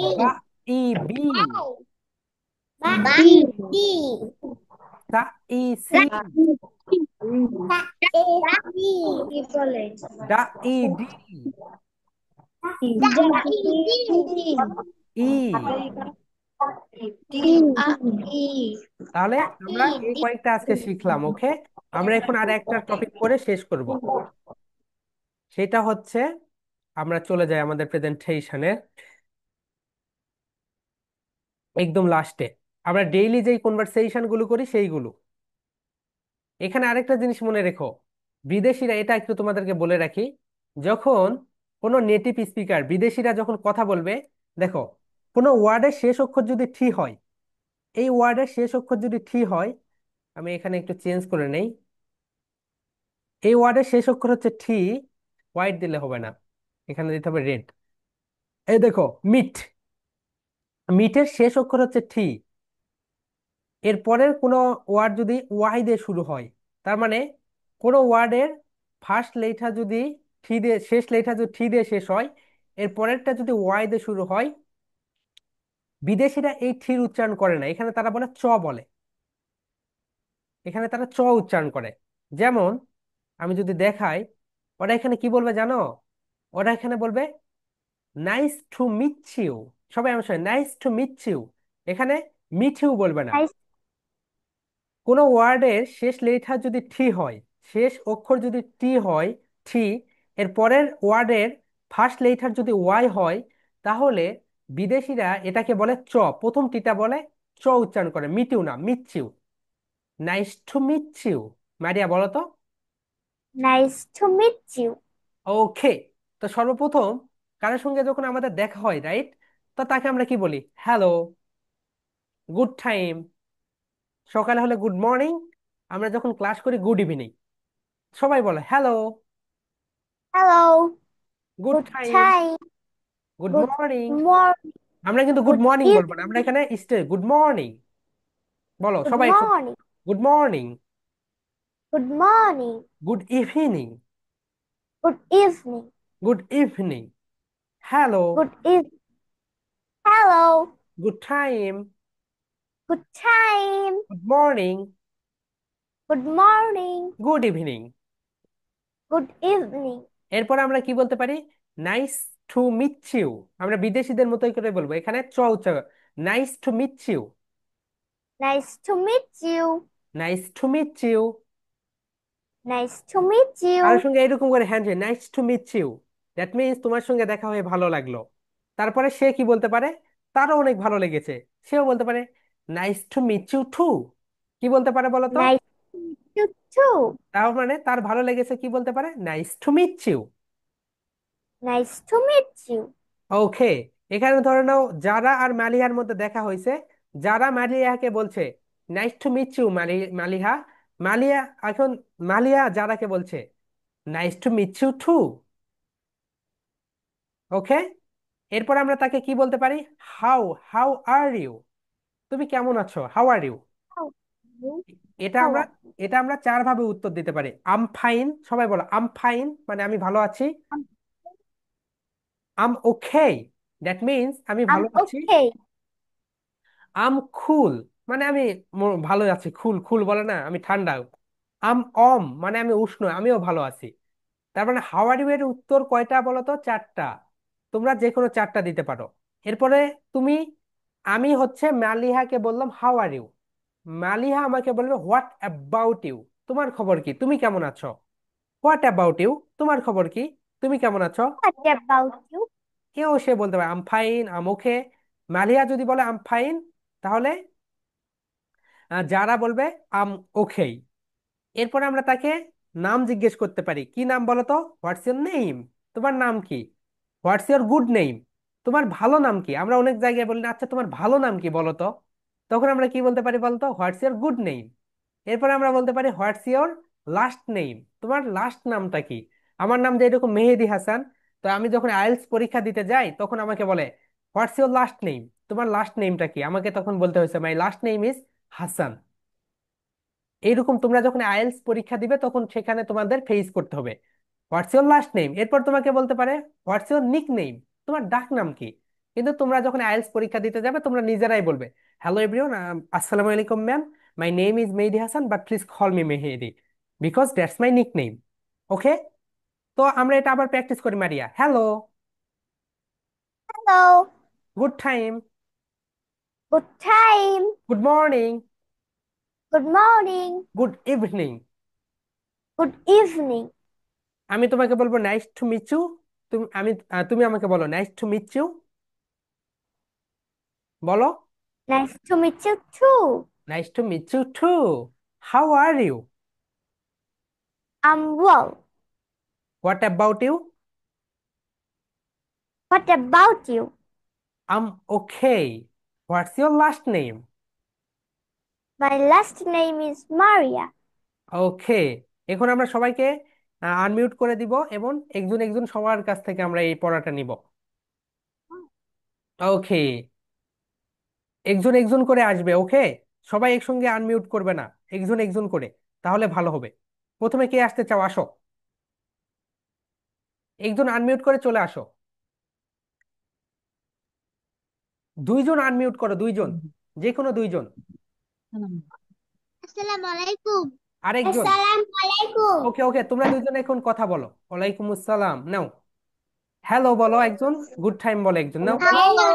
এই, বা, ই, বি, বা, বি, বি, সা, ই, সি, সা, এ, সি, কি বলে ডা, ই, ডি, দা, ই, ডি, ই। টি আ ই তাহলে ই, আমরা এই ডি। কয়েকটা আজকে শিখলাম। ওকে, আমরা এখন আর একটা টপিক করে শেষ করব। সেটা হচ্ছে, আমরা চলে যাই আমাদের প্রেজেন্টেশনের একদম লাস্টে। আমরা ডেইলি যেই কনভারসেশন গুলো করি সেইগুলো। এখানে আরেকটা জিনিস মনে রেখো, বিদেশিরা, এটা একটু তোমাদেরকে বলে রাখি, যখন কোনো নেটিভ স্পিকার, বিদেশিরা যখন কথা বলবে, দেখো, কোনো ওয়ার্ডের শেষ অক্ষর যদি ঠি হয়, এই ওয়ার্ডের শেষ অক্ষর যদি ঠি হয়, আমি এখানে একটু চেঞ্জ করে নেই। এই ওয়ার্ডের শেষ অক্ষর হচ্ছে ঠি, হোয়াইট দিলে হবে না, এখানে দিতে হবে রেড। এই দেখো, মিট, মিটের শেষ অক্ষর হচ্ছে ঠি। এর পরের কোনো ওয়ার্ড যদি ওয়াই দিয়ে শুরু হয়, তার মানে কোনো ওয়ার্ডের ফার্স্ট লেটার যদি ঠি দিয়ে, শেষ লেটার যদি ঠি দিয়ে শেষ হয়, এর পরেরটা যদি ওয়াই দিয়ে শুরু হয়, বিদেশিরা এই ঠির উচ্চারণ করে না, এখানে তারা বলে চ বলে। এখানে তারা চ উচ্চারণ করে। যেমন আমি যদি দেখাই, ওরা এখানে কি বলবে জানো? ওরা এখানে বলবে নাইস টু মিট ইউ। সবাই আমার সঙ্গে, নাইস টু মিট ইউ। এখানে মিট ইউ বলবে না। নাইস। কোনো ওয়ার্ডের শেষ লেটার যদি টি হয়, শেষ অক্ষর যদি টি হয়, টি, এর পরের ওয়ার্ডের ফার্স্ট লেটার যদি ওয়াই হয়, তাহলে বিদেশিরা এটাকে বলে চ, প্রথম টিটা বলে চ উচ্চারণ করে, মিটিউ না, meet you. Nice to meet you. Maria, বলো তো। Nice to meet you. Okay, তো সর্বপ্রথম কারোর সঙ্গে যখন আমাদের দেখা হয়, রাইট, তো তাকে আমরা কি বলি? Hello, good time. সকালে হলে গুড মর্নিং, আমরা যখন ক্লাস করি গুড ইভিনিং। সবাই বলে hello, hello. Good good time, time. Good good morning. Morning. আমরা কিন্তু গুড গুড মর্নিং বলবো না, ইভিনিং। আমরা এখানে স্টে গুড মর্নিং। বলো গুড সবাই একসাথে, morning. Good morning, good morning. Good evening, good evening. Good evening, hello, good eve hello. Good time, good time. Good morning, good morning. Good evening. Good evening. এরপর আমরা কি বলতে পারি? Nice to meet you. আমরা বিদেশিদের মতোই করে বলবো, এখানে চ উচ্চারণ, nice to meet you, nice to meet you. Nice to meet you. Nice to meet you. কারোর সঙ্গে এরকম করে hand, nice to meet you, that means তোমার সঙ্গে দেখা হয়ে ভালো লাগলো। তারপরে সে কি বলতে পারে? তারও অনেক ভালো লেগেছে, সেও বলতে পারে nice to meet you too. কি বলতে পারে বলো তো? Nice to meet you too. তার মানে তার ভালো লেগেছে, কি বলতে পারে? Nice to meet you. Nice to meet you. Okay, এখানে ধরে নাও যারা আর মালিহার মধ্যে দেখা হয়েছে, যারা মালিয়াকে বলছে nice to meet you Maliha, Maliya এখন মালিয়া যারাকে বলছে nice to meet you too. Okay, এরপর আমরা তাকে কি বলতে পারি? হাউ হাউ আর ইউ, তুমি কেমন আছো, how are you. How you? এটা How আমরা are এটা আমরা চার ভাবে উত্তর দিতে পারি। আম ফাইন, সবাই বলো আম ফাইন, মানে আমি ভালো আছি। I'm um okay, that means আমি ভালো I'm আছি। okay. আম খুল, মানে আমি ভালো আছি, খুল খুল বলে না, আমি ঠান্ডা। আম অম, মানে আমি উষ্ণ, আমিও ভালো আছি। তার মানে হাউ আর ইউ এর উত্তর কয়টা বলো তো? চারটা। তোমরা যে কোনো চারটা দিতে পারো। এরপরে তুমি, আমি হচ্ছে মালিহাকে বললাম হাউ আর ইউ, মালিহা আমাকে বলবে হোয়াট অ্যাবাউট ইউ, তোমার খবর কি, তুমি কেমন আছো। হোয়াট অ্যাবাউট ইউ, তোমার খবর কি, তুমি কেমন আছো। What about you? কেউ সে বলতে পারে আম ফাইন, আম ওকে। মালিহা যদি বলে আম ফাইন, তাহলে যারা বলবে আম ওকে। এরপরে আমরা তাকে নাম জিজ্ঞেস করতে পারি, কি নাম বলো তো, হোয়াটস ইউর নেম, তোমার নাম কি। হোয়াটস ইউর গুড নেম, তোমার ভালো নাম কি। আমরা অনেক জায়গায় বলি না, আচ্ছা তোমার ভালো নাম কি বলো তো, তখন আমরা কি বলতে পারি বলতো, হোয়াটস ইউর গুড নেম। এরপরে আমরা বলতে পারি হোয়াটস ইউর লাস্ট নেম, তোমার লাস্ট নামটা কি। আমার নাম যে এরকম মেহেদি হাসান, তো আমি যখন আইএলটিএস পরীক্ষা দিতে যাই তখন আমাকে বলে হোয়াটস ইউর লাস্ট নেম, তোমার লাস্ট নেমটা কি, আমাকে তখন বলতে হয়েছে মাই লাস্ট নেম ইজ হাসান। এইরকম তোমরা যখন আইএলটিএস পরীক্ষা দিবে তখন সেখানে তোমাদের ফেস করতে হবে হোয়াটস ইউর লাস্ট নেম। এরপর তোমাকে বলতে পারে হোয়াটস ইউর নিক নেম, তোমার ডাক নাম কি। কিন্তু তোমরা যখন আইএলটিএস পরীক্ষা দিতে যাবে তোমরা নিজেরাই বলবে হ্যালো এভরিওয়ান, আসসালামু আলাইকুম ma'am, my name is Mehedi Hasan but please call me Mehedi because that's my nick name. Okay, তো আমরা এটা আবার প্র্যাকটিস করি। Maria, hello, Hello. Good time, Good time. Good morning, Good morning. Good evening. Good evening. আমি তোমাকে বলবো নাইস টু মিট ইউ, তুমি আমাকে বলো নাইস টু মিট ইউ, বলো। Nice to meet you too. Nice to meet you too. How are you? I'm well. What about you? What about you? I'm okay. What's your last name? My last name is Maria. Okay. এখন আমরা সবাইকে unmute করে দিব এবং একজন একজন সবার কাছ থেকে আমরা এই পড়াটা নিব। ওকে, একজন একজন করে আসবে। ওকে, সবাই একসঙ্গে আনমিউট করবে না, একজন একজন করে, তাহলে ভালো হবে। প্রথমে কে আসতে চাও, আসো, একজন আনমিউট করে চলে আসো। দুইজন আনমিউট করো, দুইজন, যে কোনো দুইজন। আসসালামু আলাইকুম। আরেকজন। আসসালামু আলাইকুম। ওকে ওকে, তোমরা দুইজন এখন কথা বলো। ওয়ালাইকুম আসসালাম, নাও হ্যালো বলো একজন, গুড টাইম বলো একজন, নাও। হ্যালো।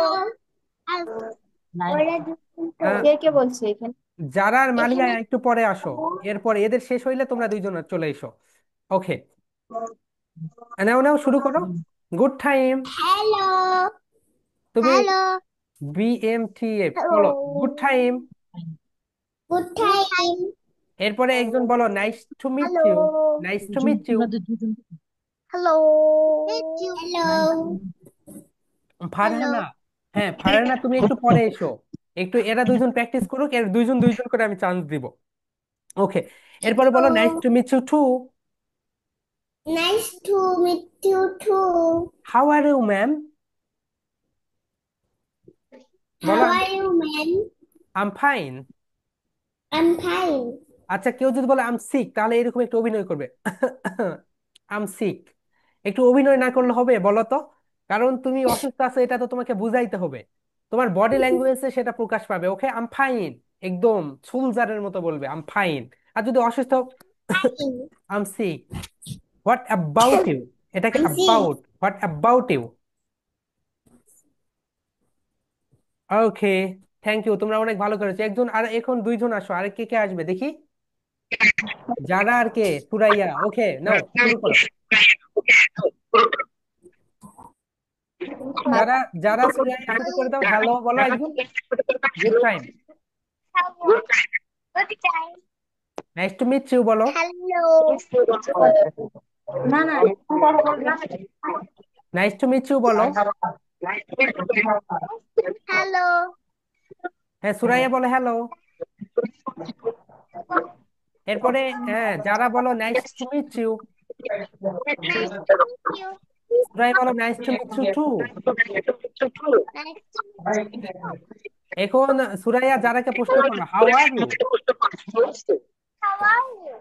আহ, কে কে বলছে এখানে? যারা আর মালিয়া এখানে একটু পরে আসো, এরপর এদের শেষ হইলে তোমরা দুইজন চলে এসো। ওকে, নাও নাও শুরু করো। Good time, hello. তুমি হ্যালো। বিএমটিএফ হ্যালো। বলো, গুড টাইম। Good time. এরপরে একজন বলো nice to meet hello. You, nice to meet you. Hello. Hello. Hello. Farhana, হ্যাঁ ফারহানা তুমি একটু পরে এসো, একটু এরা দুইজন প্র্যাকটিস করুক, এর দুইজন দুইজন করে আমি চান্স দিব। ওকে, এরপরে বলো nice to meet you too. Nice to meet you too. How are you ma'am, বলো। How are you, man? I'm fine. I'm fine. আচ্ছা কেউ যদি বলে আম সিক, তাহলে এরকম একটু অভিনয় করবে আম সিক, একটু অভিনয় না করলে হবে বলো তো, কারণ তুমি অসুস্থ আছো এটা তো তোমাকে বুঝাইতে হবে, তোমার বডি ল্যাঙ্গুয়েজে সেটা প্রকাশ পাবে। ওকে, আম ফাইন, একদম সুলজারের মতো বলবে আম ফাইন। আর যদি অসুস্থ, Fine. I'm sick. What about you, এটাকে I'm sick. About, what about you. Okay, thank you, তোমরা অনেক ভালো করেছো। একজন আর এখন দুইজন আসো, আর কে কে আসবে দেখি। যারা আর কে, সুরাইয়া, ওকে নাও শুরু করো। যারা যারা সুরাইয়া শুরু করে দাও, হ্যালো বলো একজন, good time, Hello. Good time. Nice to meet you বলো, Hello. না না, এরকম কথা বলবে না। নাইস টু মিট ইউ বলো, Hello. হ্যাঁ, সুরাইয়া বলো হ্যালো। এরপরে হ্যাঁ, যারা বলো nice to meet you. Nice to meet you. Suraiya বলো nice to meet you too. Nice to meet you too. এখন সুরাইয়া যারাকে প্রশ্ন করো, how are you, How are you?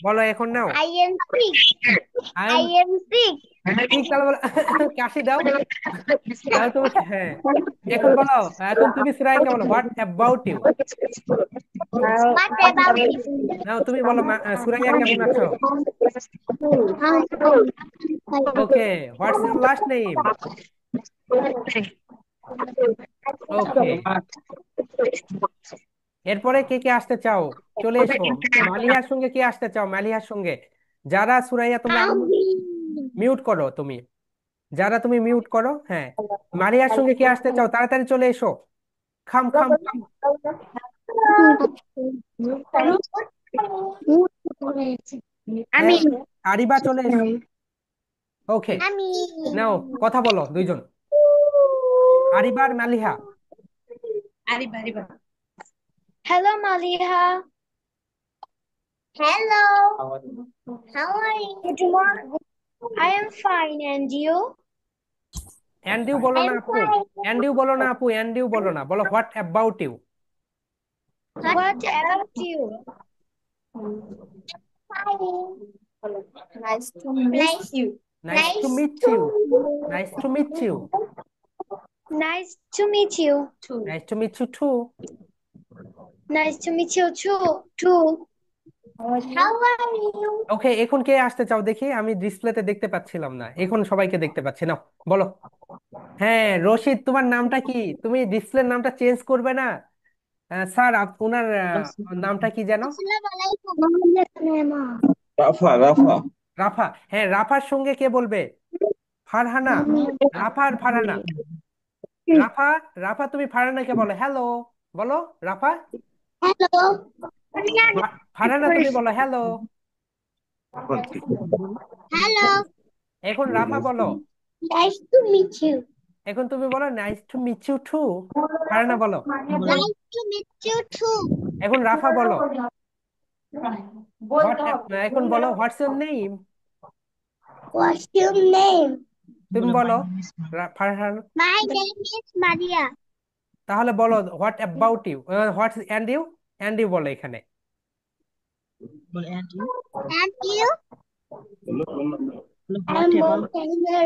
বলো এখন নাও। I am sick. I I am am sick. ঠিক, তাহলে বলো কাশি দাও। তাহলে তুমি হ্যাঁ, এখন বলো, এখন তুমি সুরাইয়াকে বলো what about you. What about you? নাও তুমি বলো সুরাইয়া কেমন আছো। Okay, what's your last name. Okay, এরপরে কে কে আসতে চাও চলে এসো। মালিহার সঙ্গে কে আসতে চাও, মালিহার সঙ্গে। যারা সুরাইয়া তোমরা মিউট করো তুমি, যারা তুমি মিউট করো, হ্যাঁ। মালিহার সঙ্গে কে আসতে চাও তাড়াতাড়ি চলে এসো। খাম খাম খাম। হ্যাঁ, আরিবা চলে এসো। ওকে, Mommy. নাও কথা বলো দুইজন, আরিবা আর Maliha. Hello, Maliha. Hello. How are you? Good morning. I am fine, and you? অ্যান্ডিউ বলো না I'm আপু, fine. অ্যান্ডিউ বলো না আপু, অ্যান্ডিউ বলো না, বলো what about you. What about you? Fine. Nice to meet you. Nice to meet you, nice to meet you, Nice to meet you. Nice to meet you too. Nice to meet you too. Too. How are you? Okay, এখন কে আসতে চাও দেখি, আমি ডিসপ্লেতে দেখতে পাচ্ছিলাম না, এখন সবাইকে দেখতে পাচ্ছি, নাও বলো। হ্যাঁ, রশিদ তোমার নামটা কি, তুমি ডিসপ্লের নামটা চেঞ্জ করবে না? স্যার ওনার নামটা কি যেন? Assalamualaikum. রাফা রাফা রাফা। হ্যাঁ, রাফার সঙ্গে কে বলবে? ফারহানা। রাফা আর ফারহানা। রাফা, রাফা তুমি ফারহানাকে বলো হ্যালো, বলো রাফা। Hello. ফারহানা তুমি বলো হ্যালো। Hello. এখন রাফা বলো, Nice to meet you. এখন তুমি বলো nice to meet you too. Farhana বলো। Nice to meet you too. এখন রাফা বলো হোয়াট, এখন বলো what's your name. What's your name? তুমি বলো Farhana. My name is Maria. তাহলে বলো what about you, what's and you, and you বলো এখানে। And you? I'm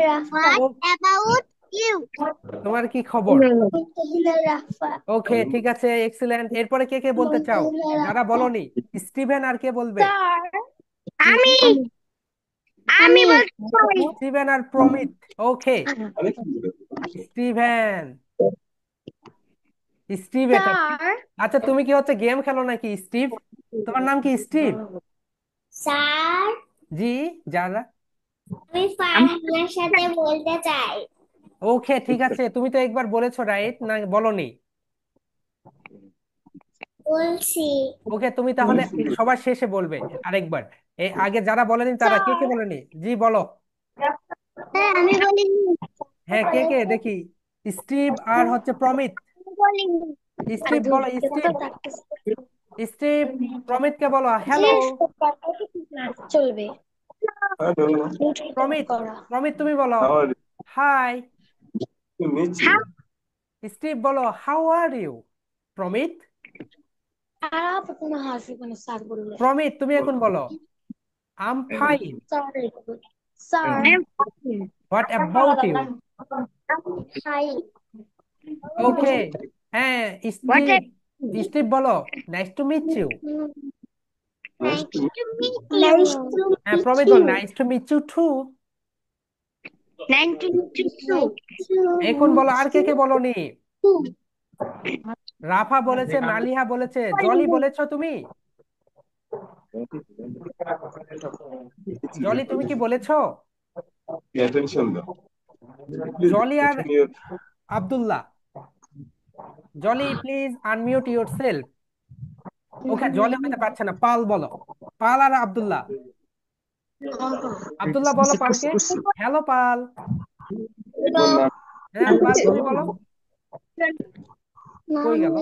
Rafa. O, What about you? তোমার কি খবর? Rafa. ওকে, ঠিক আছে, এক্সিলেন্ট। এরপরে কে কে বলতে চাও যারা বলনি? স্টিভেন আর কে বলবে? আমি বলছি। স্টিভেন আর প্রমিত। ওকে, স্টিভেন, স্টিভ এটা। স্যার। আচ্ছা, তুমি কি হচ্ছে গেম খেলো নাকি স্টিভ? তোমার নাম কি স্টিভ? স্যার, জি, যারা। আমি ফারহানার সাথে বলতে চাই। ওকে, ঠিক আছে, তুমি তো একবার বলেছো রাইট না, বলনি? বলছি। ওকে, তুমি তাহলে সবার শেষে বলবে আরেকবার। আগে যারা বলেনি তারা কে কে স্যার। বলেনি, জি বলো। হ্যাঁ, আমি বলিনি। হ্যাঁ, কে কে দেখি? স্টিভ আর হচ্ছে প্রমিত। আমি বলিনি। স্টিভ বলো, স্টিভ, স্টিভ। প্রমিতকে বলো হ্যালো। চলবে। হ্যালো প্রমিত, প্রমিত তুমি বলো how are hi. You meet you Steve বলো হাউ আর ইউ। প্রমিত, খারাপ কোনো হাসি কোনো স্যার বললে। প্রমিত তুমি এখন বলো I'm fine. Sir, what about you. Hi. Okay, হ্যাঁ, স্টিভ, স্টিভ বলো nice to meet you. Nice to meet you. হ্যাঁ, প্রমিত বলো nice to meet you too. Nice to meet you too. এখন বলো আর কে কে বলনি? রাফা বলেছে, মালিহা বলেছে, জলি বলেছো তুমি? জলি তুমি কি বলেছো? অ্যাটেনশন দাও জলি আর Abdullah. Jolly please unmute yourself. Okay, Jolly হইতে পারছে না, পাল বলো, পাল আর আব্দুল্লাহ। আব্দুল্লাহ বলো পালকে হ্যালো পাল। হ্যাঁ পাল তুমি বলো। কই গেল?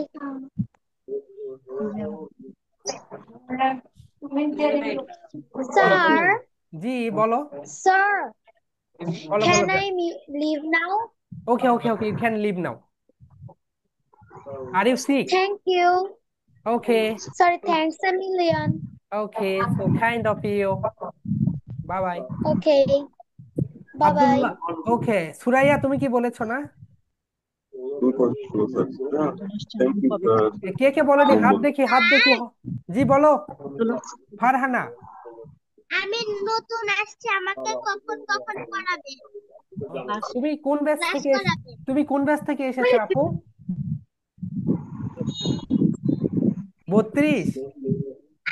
Sir, জি বলো sir, বলো can বলো I leave now? Okay okay okay you can leave now. Are you sick? Thank you. Okay Sorry, thanks a million. Okay so kind of you. Bye bye. Okay, bye bye. Abdullah okay Suraiya তুমি কি বলেছো না? Thank you, sir. কে কে বলেনি হাত দেখি হাত দেখি জি বলো ফারহানা। আমি নতুন আসছি, আমাকে কখন কখন পড়াবে? তুমি কোন ব্যাচ ক্লাস থেকে করাবে? তুমি কোন ব্যাচ থেকে এসেছো আপু? 32?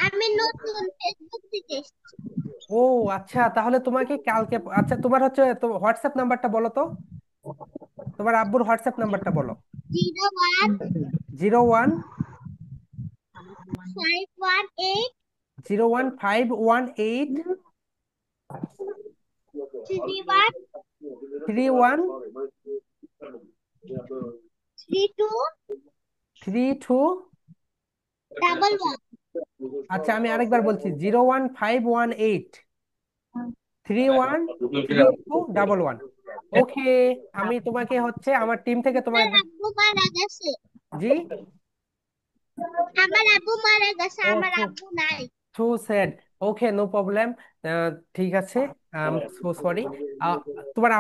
আমি নতুন ফেসবুক থেকে এসেছি। ও আচ্ছা তাহলে তোমাকে কালকে আচ্ছা তোমার হচ্ছে তো হোয়াটসঅ্যাপ নাম্বারটা বলো তো, তোমার আব্বুর হোয়াটসঅ্যাপ নাম্বারটা বলো। 01 01 518 01518 31 31 32 32। 11। আচ্ছা আমি আরেকবার বলছি 01518 313211। ওকে আমি তোমাকে হচ্ছে আমার টিম থেকে তোমার আমার আব্বু মারা গেছে। জি আমার আব্বু মারা গেছে, ও আমার আব্বু নাই। Too sad. Okay no problem. ঠিক আছে সো সরি। তোমার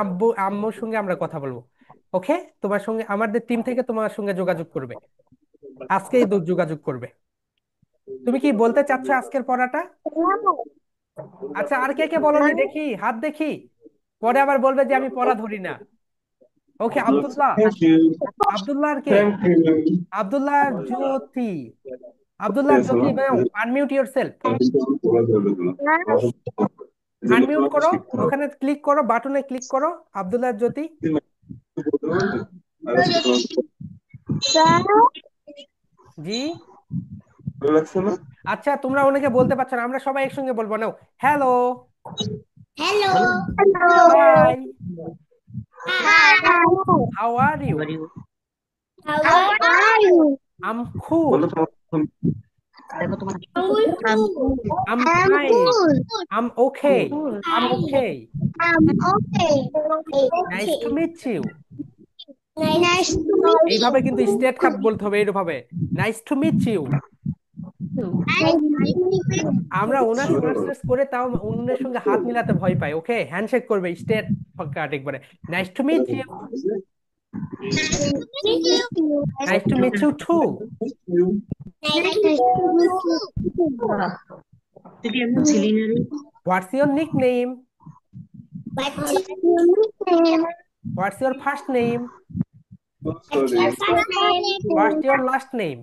আম্মুর সঙ্গে আমরা কথা বলবো। ওকে তোমার সঙ্গে আমাদের টিম থেকে তোমার সঙ্গে যোগাযোগ করবে, আজকেই যোগাযোগ করবে। তুমি কি বলতে চাচ্ছ আজকের পড়াটা? আচ্ছা আর কে কে বলনি দেখি হাত দেখি, পরে আবার বলবে যে আমি পড়া ধরি না। Okay Abdullah. Thank you. Abdullah আর কে? Thank you. আব্দুল্লাহ আর জ্যোতি। আব্দুল্লাহ আর Yes, Jyoti hello. Unmute yourself. Unmute করো, ওখানে ক্লিক করো, বাটনে ক্লিক করো আব্দুল্লাহ আর জ্যোতি। জি আচ্ছা তোমরা অনেকে বলতে পারছো না, আমরা সবাই একসঙ্গে বলবো now. Hello hello. Hi hi. How are you? How are you? I'm cool I'm I'm fine good. I'm okay I'm okay I'm okay. Nice to meet you. Nice to meet you. এইভাবে কিন্তু state cup বলতে হবে এইভাবে, nice to meet you. Nice to meet you. আমরা honours masters করে তাও অন্যের সঙ্গে হাত মিলাতে ভয় পাই। ওকে হ্যান্ডশেক করবে স্টেট কাট একবারে। Nice to meet you. Nice to meet you too. What's your nickname? What's your first name? What's your last name?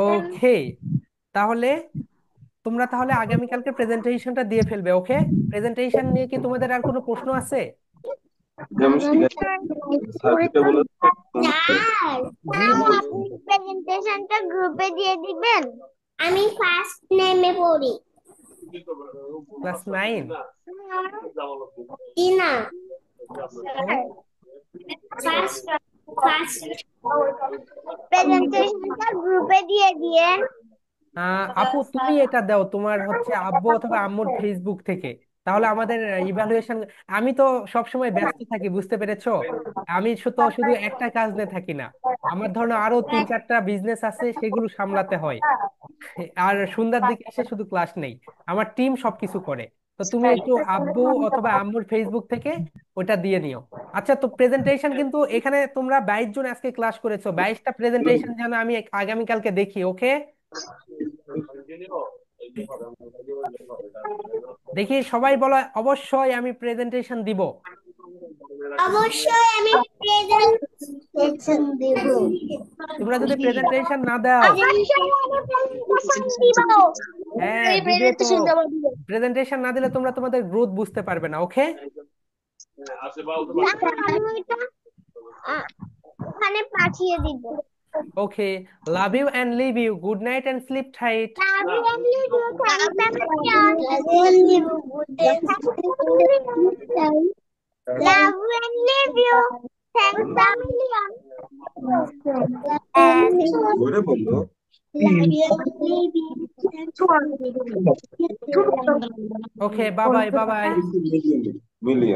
Okay তাহলে তোমরা তাহলে আগামীকালকে প্রেজেন্টেশনটা দিয়ে ফেলবে। ওকে প্রেজেন্টেশন নিয়ে কি তোমাদের আর কোনো প্রশ্ন আছে? প্রেজেন্টেশনটা গ্রুপে দিয়ে দিবেন। আমি ফার্স্ট নেমে পড়ি। ক্লাস 9? না, প্রেজেন্টেশনটা গ্রুপে দিয়ে দিয়ে। আপু তুমি এটা দাও তোমার হচ্ছে আব্বু অথবা আম্মুর ফেসবুক থেকে, তাহলে আমাদের ইভালুয়েশন। আমি তো সব সময় ব্যস্ত থাকি বুঝতে পেরেছো, আমি শুধু শুধু একটা কাজ নিয়ে থাকি না, আমার ধরো আরো 3-4টা বিজনেস আছে সেগুলো সামলাতে হয়। আর সন্ধ্যার দিকে এসে শুধু ক্লাস নেই, আমার টিম সবকিছু করে। তো তুমি একটু আব্বু অথবা আম্মুর ফেসবুক থেকে ওটা দিয়ে নিও। আচ্ছা তো প্রেজেন্টেশন কিন্তু এখানে তোমরা 22 জন আজকে ক্লাস করেছো, 22টা প্রেজেন্টেশন যেন আমি আগামীকালকে দেখি। ওকে দেখি সবাই বলো অবশ্যই আমি প্রেজেন্টেশন দিব। অবশ্যই আমি প্রেজেন্টেশন দেব। তোমরা যদি প্রেজেন্টেশন না দাও, অবশ্যই আমি প্রেজেন্টেশন দিব। হ্যাঁ দিবে তো, প্রেজেন্টেশন না দিলে তোমরা তোমাদের গ্রোথ বুঝতে পারবে না। ওকে আমি এটা ওখানে পাঠিয়ে দিব। Okay love you and leave you, good night and sleep tight. Love you and leave you. জোরে বললো। Okay, bye bye bye bye. Million.